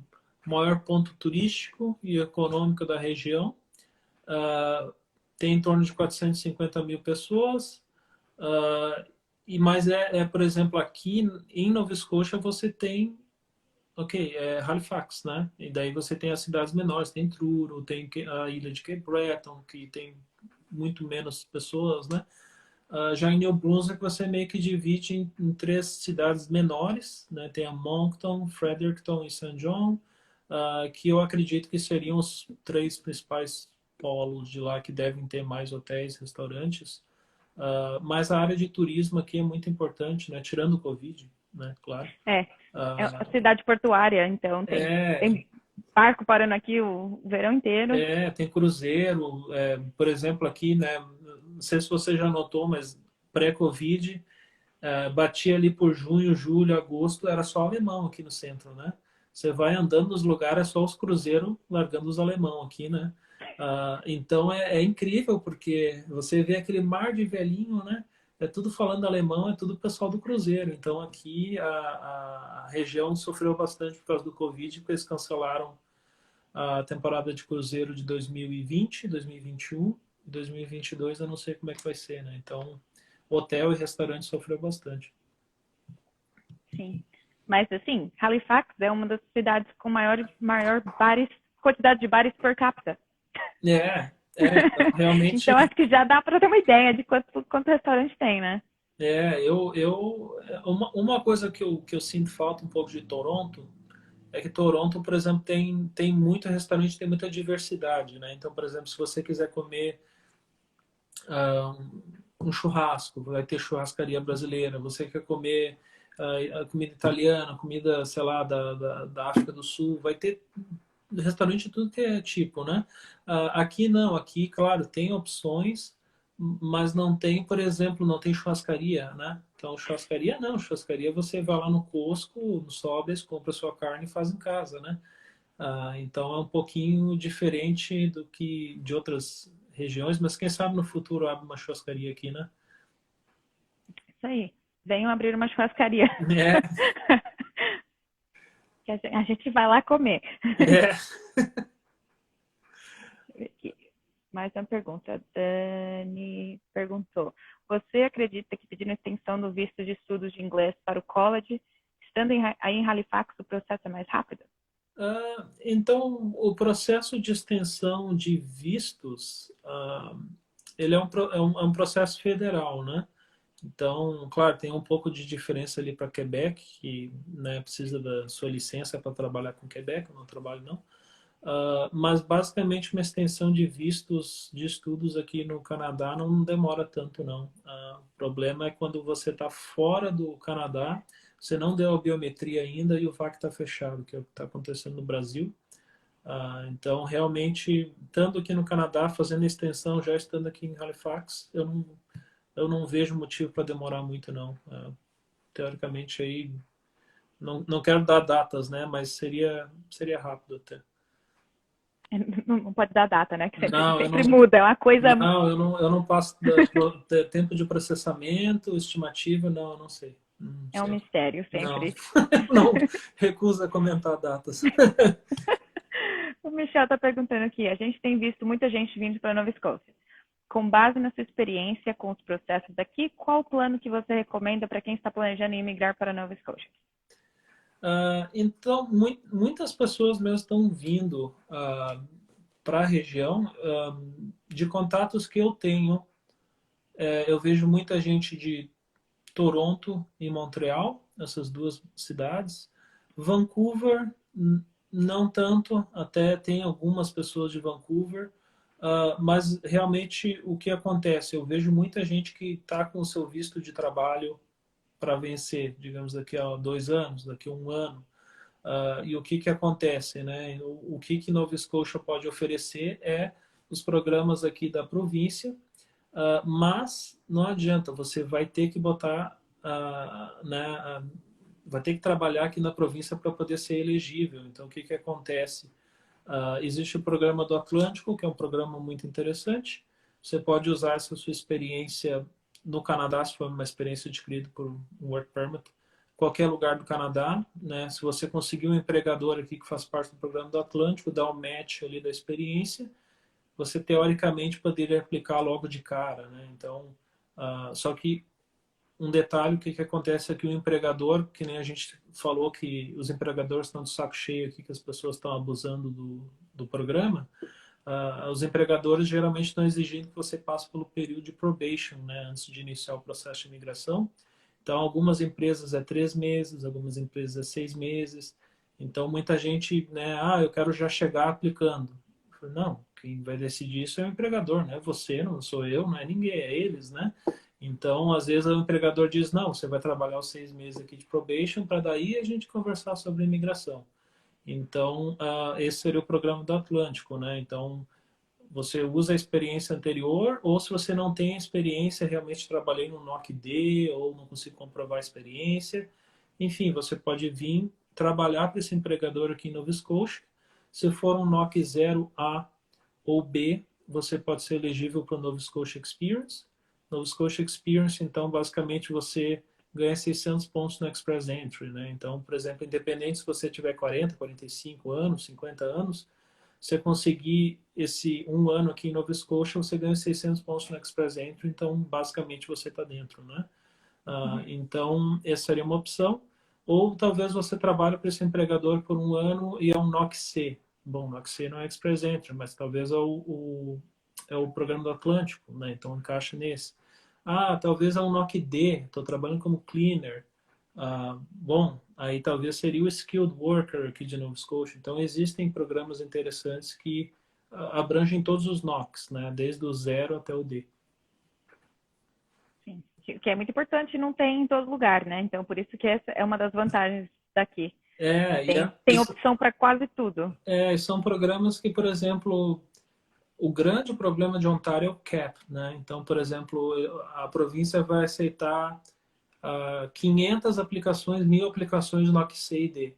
S3: maior ponto turístico e econômico da região. Tem em torno de 450 mil pessoas. Mas por exemplo, aqui em Nova Escócia você tem, Halifax, né? E daí você tem as cidades menores, tem Truro, tem a ilha de Cape Breton, que tem muito menos pessoas, né? Já em New Brunswick você meio que divide em três cidades menores, né? Tem a Moncton, Fredericton e St. John, que eu acredito que seriam os três principais polos de lá que devem ter mais hotéis, restaurantes. Mas a área de turismo aqui é muito importante, né? Tirando o Covid, né? Claro.
S2: É a cidade portuária, então tem barco parando aqui o verão inteiro.
S3: Tem cruzeiro, por exemplo, aqui, né? Não sei se você já notou, mas pré-Covid, batia ali por junho, julho, agosto, era só alemão aqui no centro, né? Você vai andando nos lugares, é só os cruzeiros largando os alemão aqui, né? Então é incrível, porque você vê aquele mar de velhinho, né? É tudo falando alemão, é tudo pessoal do cruzeiro. Então aqui a região sofreu bastante por causa do Covid, porque eles cancelaram a temporada de cruzeiro de 2020, 2021 e 2022, eu não sei como é que vai ser, né? Então, hotel e restaurante sofreu bastante.
S2: Sim. Mas, assim, Halifax é uma das cidades com maior bares, quantidade de bares per capita.
S3: Realmente.
S2: Então, acho que já dá para ter uma ideia de quanto restaurante tem, né?
S3: Uma coisa que eu sinto falta um pouco de Toronto é que Toronto, por exemplo, tem muito restaurante, tem muita diversidade, né? Então, por exemplo, se você quiser comer um churrasco, vai ter churrascaria brasileira. Você quer comer a comida italiana, comida, sei lá, da África do Sul, vai ter restaurante de tudo que é tipo, né? Aqui não, aqui, claro, tem opções, mas não tem, por exemplo, não tem churrascaria, né? Então, churrascaria não, churrascaria você vai lá no Costco, no Sobres, compra sua carne e faz em casa, né? Então é um pouquinho diferente do que de outras regiões, mas quem sabe no futuro abre uma churrascaria aqui, né?
S2: Isso aí. Venham abrir uma churrascaria. Que a gente vai lá comer. Mais uma pergunta. Dani perguntou: você acredita que pedindo extensão do visto de estudos de inglês para o college, estando aí em Halifax, o processo é mais rápido?
S3: Então, o processo de extensão de vistos, ele é um processo federal, né? Então, claro, tem um pouco de diferença ali para Quebec, que, né, precisa da sua licença para trabalhar com Quebec, eu não trabalho não. Mas basicamente uma extensão de vistos de estudos aqui no Canadá não demora tanto não. O problema é quando você está fora do Canadá, você não deu a biometria ainda e o VAC está fechado, que é o que está acontecendo no Brasil. Então, realmente, estando aqui no Canadá, fazendo a extensão, já estando aqui em Halifax, eu não vejo motivo para demorar muito não. Teoricamente aí, não quero dar datas, né? Mas seria rápido até.
S2: Não pode dar data, né? Que sempre
S3: não,
S2: muda, é uma coisa...
S3: Não, eu não passo tempo de processamento, estimativa, não, eu não sei.
S2: É um mistério sempre.
S3: Não, recusa comentar datas.
S2: O Michel está perguntando aqui, a gente tem visto muita gente vindo para Nova Escócia. Com base na sua experiência com os processos daqui, qual o plano que você recomenda para quem está planejando emigrar para Nova Escócia?
S3: Então, muitas pessoas mesmo estão vindo para a região de contatos que eu tenho. Eu vejo muita gente de Toronto e Montreal, essas duas cidades. Vancouver, não tanto, até tem algumas pessoas de Vancouver, mas realmente o que acontece? Eu vejo muita gente que está com o seu visto de trabalho para vencer, digamos, daqui a 2 anos, daqui a 1 ano. E o que acontece, né? O que Nova Scotia pode oferecer é os programas aqui da província, mas não adianta, você vai ter que botar, né, vai ter que trabalhar aqui na província para poder ser elegível. Então, o que acontece? Existe o programa do Atlântico, que é um programa muito interessante. Você pode usar essa sua experiência no Canadá, se for uma experiência adquirida por um Work Permit, qualquer lugar do Canadá, né? Se você conseguir um empregador aqui que faz parte do programa do Atlântico, dá um match ali da experiência, você teoricamente poderia aplicar logo de cara, né? Então, só que um detalhe, o que acontece é que o empregador, que nem a gente falou que os empregadores estão de saco cheio aqui, que as pessoas estão abusando do programa, os empregadores geralmente estão exigindo que você passe pelo período de probation, né, antes de iniciar o processo de imigração. Então, algumas empresas é 3 meses, algumas empresas é 6 meses. Então, muita gente, né, eu quero já chegar aplicando. Não, quem vai decidir isso é o empregador, não é você, não sou eu, não é ninguém, é eles, né? Então, às vezes o empregador diz, não, você vai trabalhar os 6 meses aqui de probation para daí a gente conversar sobre imigração. Então, esse seria o programa do Atlântico, né? Então, você usa a experiência anterior, ou se você não tem experiência, realmente trabalhei no NOC-D, ou não consigo comprovar a experiência, enfim, você pode vir trabalhar para esse empregador aqui em Nova Scotia. Se for um NOC 0A ou B, você pode ser elegível para o Nova Scotia Experience. Nova Scotia Experience, então, basicamente, você ganha 600 pontos no Express Entry, né? Então, por exemplo, independente se você tiver 40, 45 anos, 50 anos, você conseguir esse 1 ano aqui em Nova Scotia, você ganha 600 pontos no Express Entry, então, basicamente, você está dentro, né? Então, essa seria uma opção. Ou talvez você trabalhe para esse empregador por 1 ano e é um NOC-C. Bom, NOC-C não é Express Entry, mas talvez é o programa do Atlântico, né? Então encaixa nesse. Talvez é um NOC-D, estou trabalhando como cleaner. Bom, aí talvez seria o Skilled Worker aqui de Nova Scotia. Então existem programas interessantes que abrangem todos os NOCs, né? Desde o 0 até o D.
S2: Sim, que é muito importante, não tem em todo lugar, né? Então, por isso que essa é uma das vantagens daqui. Tem opção para quase tudo.
S3: São programas que, por exemplo, o grande problema de Ontário é o cap, né? Então, por exemplo, a província vai aceitar 500 aplicações, 1000 aplicações de NOC-C e D.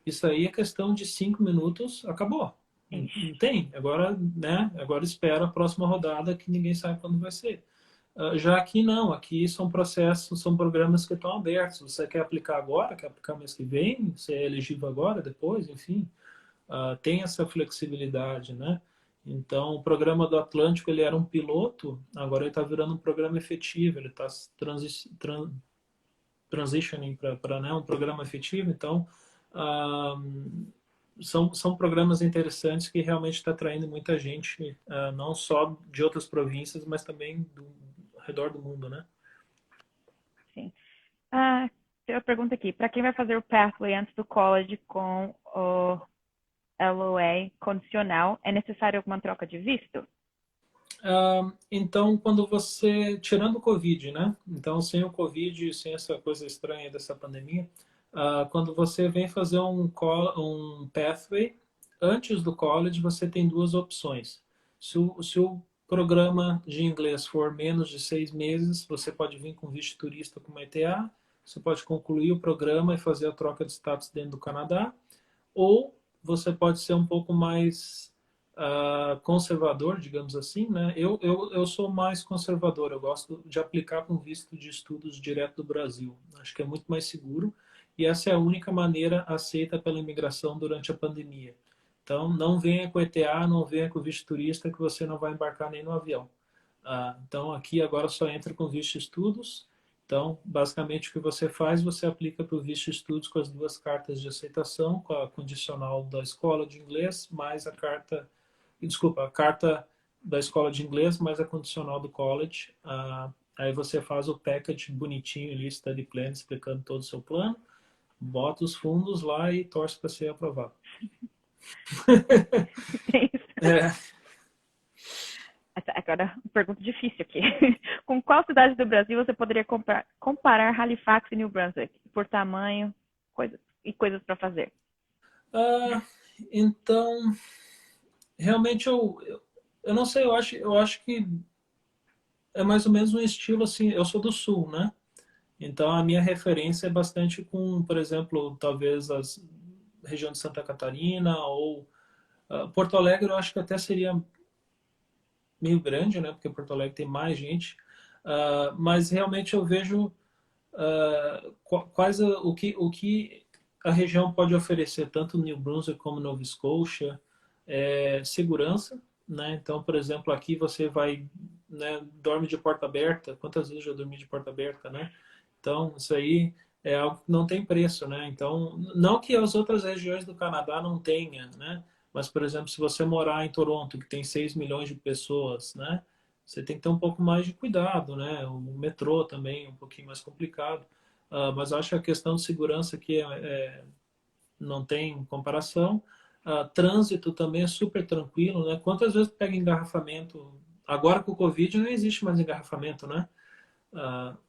S3: Isso aí é questão de 5 minutos, acabou. Não tem. Agora, né? Agora espera a próxima rodada que ninguém sabe quando vai ser. Já aqui não, aqui são processos, são programas que estão abertos. Você quer aplicar agora, quer aplicar mês que vem, você é elegível agora, depois, enfim. Tem essa flexibilidade, né? Então, o programa do Atlântico, ele era um piloto, agora ele está virando um programa efetivo, ele está transitioning para né, um programa efetivo. Então, são programas interessantes que realmente está atraindo muita gente, não só de outras províncias, mas também do redor do mundo, né?
S2: Sim. Tem uma pergunta aqui. Para quem vai fazer o Pathway antes do college com o LOA condicional, é necessário alguma troca de visto?
S3: Então, quando você, tirando o Covid, né? Então, sem o Covid, sem essa coisa estranha dessa pandemia, quando você vem fazer um pathway, antes do college, você tem 2 opções. Se o programa de inglês for menos de 6 meses, você pode vir com visto turista com uma ETA, você pode concluir o programa e fazer a troca de status dentro do Canadá, ou você pode ser um pouco mais conservador, digamos assim, né? Eu sou mais conservador, eu gosto de aplicar com visto de estudos direto do Brasil. Acho que é muito mais seguro e essa é a única maneira aceita pela imigração durante a pandemia. Então, não venha com ETA, não venha com visto turista que você não vai embarcar nem no avião. Então, aqui agora só entra com visto estudos. Então, basicamente, o que você faz, você aplica para o visto estudos com as 2 cartas de aceitação, com a condicional da escola de inglês, mais a carta da escola de inglês, mais a condicional do college. Aí você faz o package bonitinho ali, study plan, explicando todo o seu plano, bota os fundos lá e torce para ser aprovado.
S2: Agora, uma pergunta difícil aqui. Com qual cidade do Brasil você poderia comparar Halifax e New Brunswick? Por tamanho, coisas para fazer.
S3: Então, realmente eu não sei, eu acho que é mais ou menos um estilo assim, eu sou do sul, né? Então a minha referência é bastante com, por exemplo, talvez as região de Santa Catarina ou Porto Alegre, eu acho que até seria meio grande, né? Porque Porto Alegre tem mais gente. Mas realmente eu vejo o que a região pode oferecer, tanto New Brunswick como Nova Scotia, segurança, né? Então, por exemplo, aqui você vai, né, dorme de porta aberta. Quantas vezes eu já dormi de porta aberta, né? Então, isso aí é algo que não tem preço, né? Então, não que as outras regiões do Canadá não tenha, né? Mas, por exemplo, se você morar em Toronto, que tem 6 milhões de pessoas, né? Você tem que ter um pouco mais de cuidado, né? O metrô também é um pouquinho mais complicado. Mas eu acho que a questão de segurança aqui não tem comparação. Trânsito também é super tranquilo, né? Quantas vezes pega engarrafamento? Agora com o Covid não existe mais engarrafamento, né?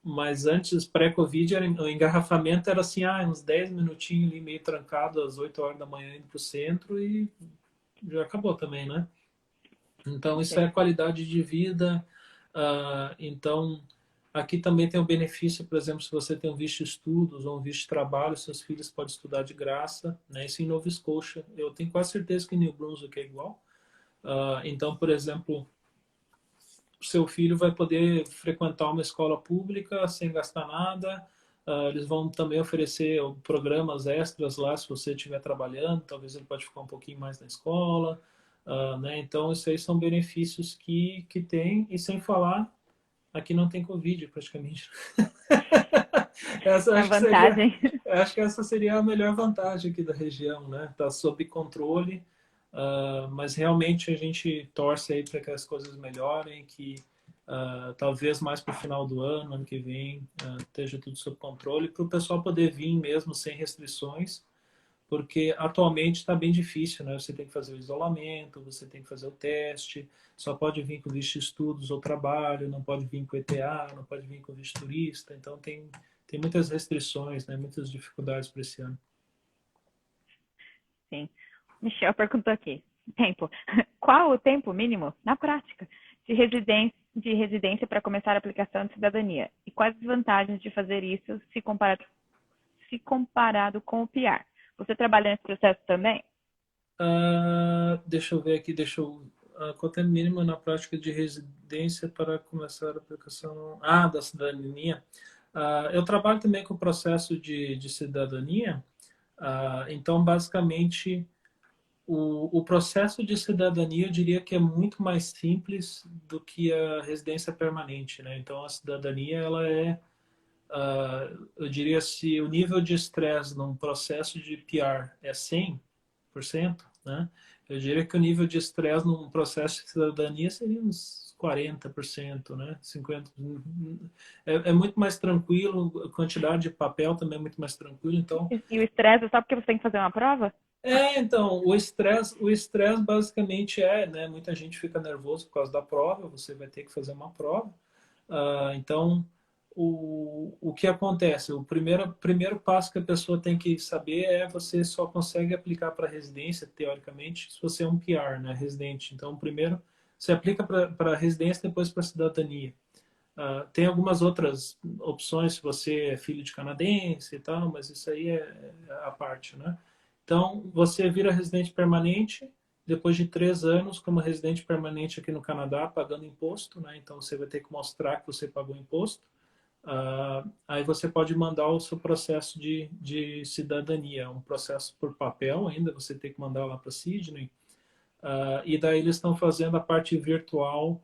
S3: Mas antes, pré-Covid, o engarrafamento era assim, uns 10 minutinhos ali, meio trancado, às 8 horas da manhã indo para o centro e já acabou também, né? Então, isso é qualidade de vida. Então, aqui também tem o benefício, por exemplo, se você tem um visto de estudos ou um visto de trabalho, seus filhos podem estudar de graça, né? Isso em Nova Scotia. Eu tenho quase certeza que em New Brunswick é igual. Então, por exemplo, seu filho vai poder frequentar uma escola pública sem gastar nada. Eles vão também oferecer programas extras lá se você estiver trabalhando. Talvez ele pode ficar um pouquinho mais na escola. Né? Então, isso aí são benefícios que tem. E sem falar, aqui não tem Covid praticamente.
S2: A vantagem.
S3: Acho que essa seria a melhor vantagem aqui da região, né? Está sob controle. Mas realmente a gente torce aí para que as coisas melhorem, que talvez mais para o final do ano que vem, esteja tudo sob controle, para o pessoal poder vir mesmo sem restrições, porque atualmente está bem difícil, né? Você tem que fazer o isolamento, você tem que fazer o teste, só pode vir com visto de estudos ou trabalho, não pode vir com ETA, não pode vir com visto turista, então tem muitas restrições, né? Muitas dificuldades para esse ano.
S2: Sim. Michel perguntou aqui, tempo. Qual o tempo mínimo, na prática, de residência para começar a aplicação de cidadania? E quais as vantagens de fazer isso se comparado com o PR? Você trabalha nesse processo também?
S3: Deixa eu ver aqui, qual é o mínimo na prática de residência para começar a aplicação da cidadania? Eu trabalho também com o processo de cidadania, então basicamente o processo de cidadania, eu diria que é muito mais simples do que a residência permanente, né? Então, a cidadania, ela eu diria, se o nível de estresse num processo de PR é 100%, né? Eu diria que o nível de estresse num processo de cidadania seria uns 40%, né? 50%. É muito mais tranquilo, a quantidade de papel também é muito mais tranquilo, então...
S2: E o estresse é só porque você tem que fazer uma prova?
S3: Então, o estresse basicamente né, muita gente fica nervoso por causa da prova, você vai ter que fazer uma prova. Então, o que acontece? O primeiro passo que a pessoa tem que saber você só consegue aplicar para residência, teoricamente, se você é um PR, né, residente. Então, primeiro você aplica para residência, depois para cidadania. Tem algumas outras opções se você é filho de canadense e tal, mas isso aí é a parte, né? Então, você vira residente permanente depois de 3 anos como residente permanente aqui no Canadá, pagando imposto, né? Então, você vai ter que mostrar que você pagou imposto. Aí você pode mandar o seu processo de cidadania, um processo por papel ainda, você tem que mandar lá para Sydney. E daí eles estão fazendo a parte virtual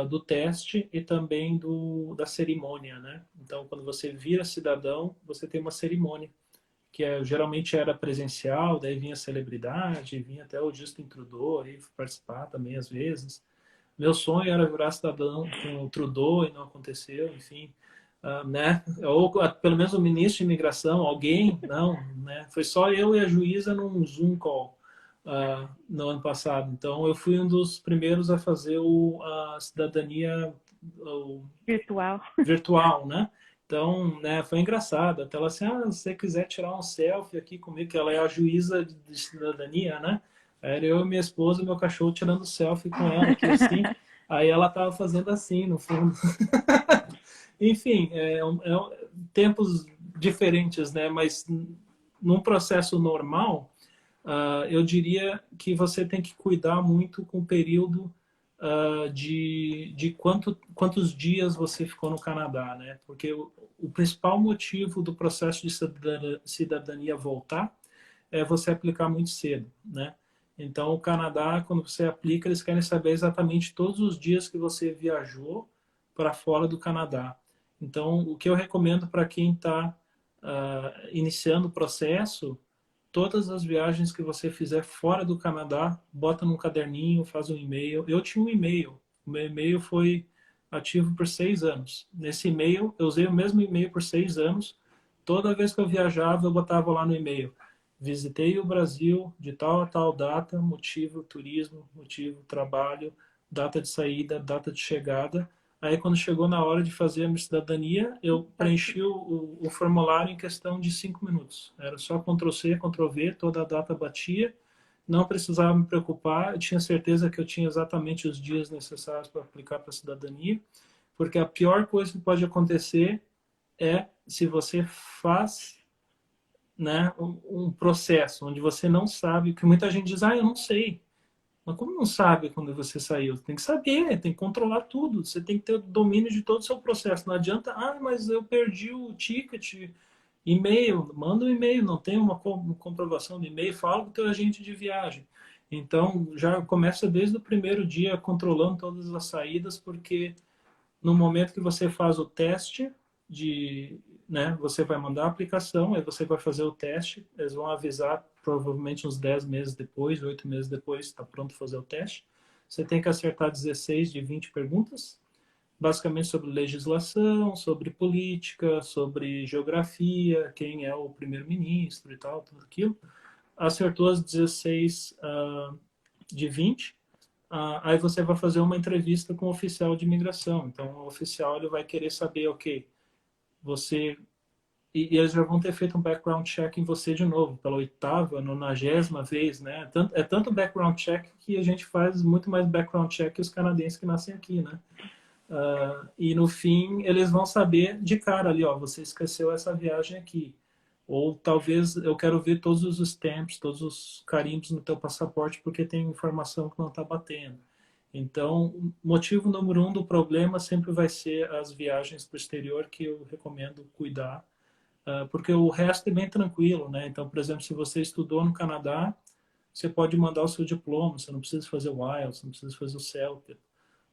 S3: do teste e também da cerimônia, né? Então, quando você vira cidadão, você tem uma cerimônia que geralmente era presencial, daí vinha celebridade, vinha até o Justin Trudeau aí participar também às vezes. Meu sonho era virar cidadão com o Trudeau e não aconteceu, enfim, né? Ou pelo menos o ministro de imigração, alguém, não, né? Foi só eu e a juíza num Zoom call. no ano passado. Então, eu fui um dos primeiros a fazer a cidadania
S2: Virtual.
S3: virtual, né? Então, né, foi engraçado. Até ela assim, se você quiser tirar um selfie aqui comigo, que ela é a juíza de cidadania, né? Aí eu, minha esposa e meu cachorro tirando selfie com ela aqui assim. Aí ela tava fazendo assim, no fundo. Enfim, tempos diferentes, né? Mas num processo normal, eu diria que você tem que cuidar muito com o período de quantos dias você ficou no Canadá, né? Porque o principal motivo do processo de cidadania voltar é você aplicar muito cedo, né? Então, o Canadá, quando você aplica, eles querem saber exatamente todos os dias que você viajou para fora do Canadá. Então, o que eu recomendo para quem está iniciando o processo, todas as viagens que você fizer fora do Canadá, bota num caderninho, faz um e-mail. Eu tinha um e-mail. O meu e-mail foi ativo por 6 anos. Nesse e-mail, eu usei o mesmo e-mail por 6 anos. Toda vez que eu viajava, eu botava lá no e-mail: visitei o Brasil de tal a tal data, motivo turismo, motivo trabalho, data de saída, data de chegada. Aí, quando chegou na hora de fazer a minha cidadania, eu preenchi o formulário em questão de 5 minutos. Era só Ctrl+C, Ctrl+V, toda a data batia, não precisava me preocupar, eu tinha certeza que eu tinha exatamente os dias necessários para aplicar para a cidadania, porque a pior coisa que pode acontecer é se você faz, né, um processo onde você não sabe, que muita gente diz, eu não sei. Mas como não sabe quando você saiu? Tem que saber, tem que controlar tudo. Você tem que ter o domínio de todo o seu processo. Não adianta, mas eu perdi o ticket, e-mail, manda um e-mail, não tem uma comprovação de e-mail, fala com o teu agente de viagem. Então, já começa desde o primeiro dia controlando todas as saídas, porque no momento que você faz o teste né, você vai mandar a aplicação, aí você vai fazer o teste, eles vão avisar provavelmente uns 10 meses depois, 8 meses depois, está pronto fazer o teste. Você tem que acertar 16 de 20 perguntas, basicamente sobre legislação, sobre política, sobre geografia, quem é o primeiro-ministro e tal, tudo aquilo. Acertou as 16 de 20, aí você vai fazer uma entrevista com o oficial de imigração. Então, o oficial ele vai querer saber, ok, você... E eles já vão ter feito um background check em você de novo, pela 8ª, 90ª vez, né? É tanto background check que a gente faz muito mais background check que os canadenses que nascem aqui, né? E no fim, eles vão saber de cara ali, ó, você esqueceu essa viagem aqui. Ou talvez eu quero ver todos os stamps, todos os carimbos no teu passaporte, porque tem informação que não está batendo. Então, motivo número 1 do problema sempre vai ser as viagens para o exterior, que eu recomendo cuidar, porque o resto é bem tranquilo, né? Então, por exemplo, se você estudou no Canadá, você pode mandar o seu diploma, você não precisa fazer o IELTS, não precisa fazer o CELP.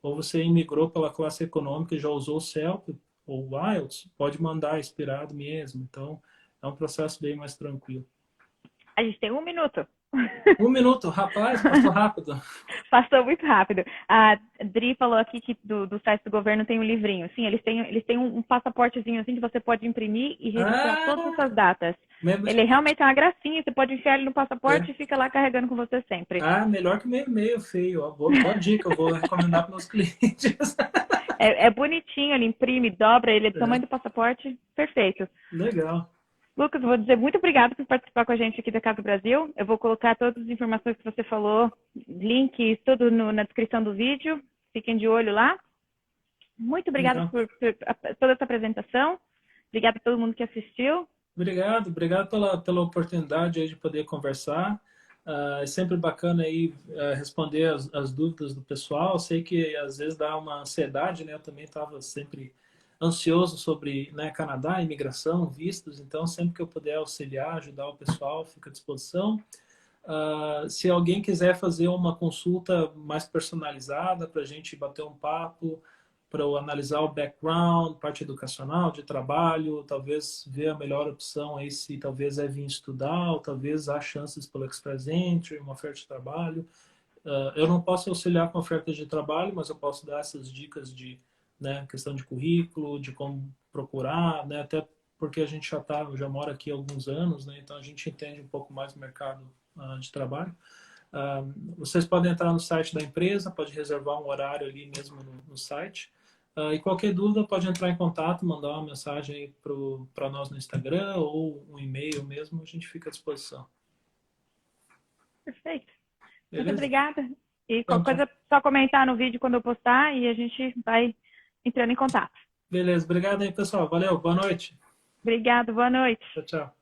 S3: Ou você imigrou pela classe econômica e já usou o CELP ou o IELTS, pode mandar expirado mesmo. Então, é um processo bem mais tranquilo.
S2: A gente tem 1 minuto.
S3: 1 minuto, rapaz, passou rápido.
S2: Passou muito rápido. A Dri falou aqui que do site do governo tem um livrinho. Sim, eles têm um passaportezinho assim que você pode imprimir e registrar todas essas datas. Ele realmente é uma gracinha, você pode enfiar ele no passaporte e fica lá carregando com você sempre.
S3: Melhor que meu e-mail feio. Ó. Boa dica, eu vou recomendar para meus clientes.
S2: É bonitinho, ele imprime, dobra, ele é do tamanho do passaporte, perfeito.
S3: Legal.
S2: Lucas, vou dizer muito obrigado por participar com a gente aqui da Casa do Brasil. Eu vou colocar todas as informações que você falou, links, tudo na descrição do vídeo. Fiquem de olho lá. Muito obrigada por toda essa apresentação. Obrigada a todo mundo que assistiu.
S3: Obrigado pela oportunidade aí de poder conversar. É sempre bacana aí responder as dúvidas do pessoal. Sei que às vezes dá uma ansiedade, né? Eu também estava sempre ansioso sobre, né, Canadá, imigração, vistos. Então, sempre que eu puder auxiliar, ajudar o pessoal, fico à disposição. Se alguém quiser fazer uma consulta mais personalizada para a gente bater um papo, para eu analisar o background, parte educacional, de trabalho, talvez ver a melhor opção aí se talvez é vir estudar, ou talvez há chances pelo Express Entry, uma oferta de trabalho. Eu não posso auxiliar com ofertas de trabalho, mas eu posso dar essas dicas de, né, questão de currículo, de como procurar, né, até porque a gente já mora aqui há alguns anos, né, então a gente entende um pouco mais do mercado de trabalho. Vocês podem entrar no site da empresa, pode reservar um horário ali mesmo no site. E qualquer dúvida pode entrar em contato, mandar uma mensagem para nós no Instagram ou um e-mail mesmo, a gente fica à disposição.
S2: Perfeito.
S3: Beleza?
S2: Muito obrigada. E
S3: Então,
S2: qualquer coisa, só comentar no vídeo quando eu postar e a gente vai entrando em contato.
S3: beleza, obrigado aí, pessoal. Valeu, boa noite.
S2: Obrigada, boa noite.
S3: Tchau, tchau.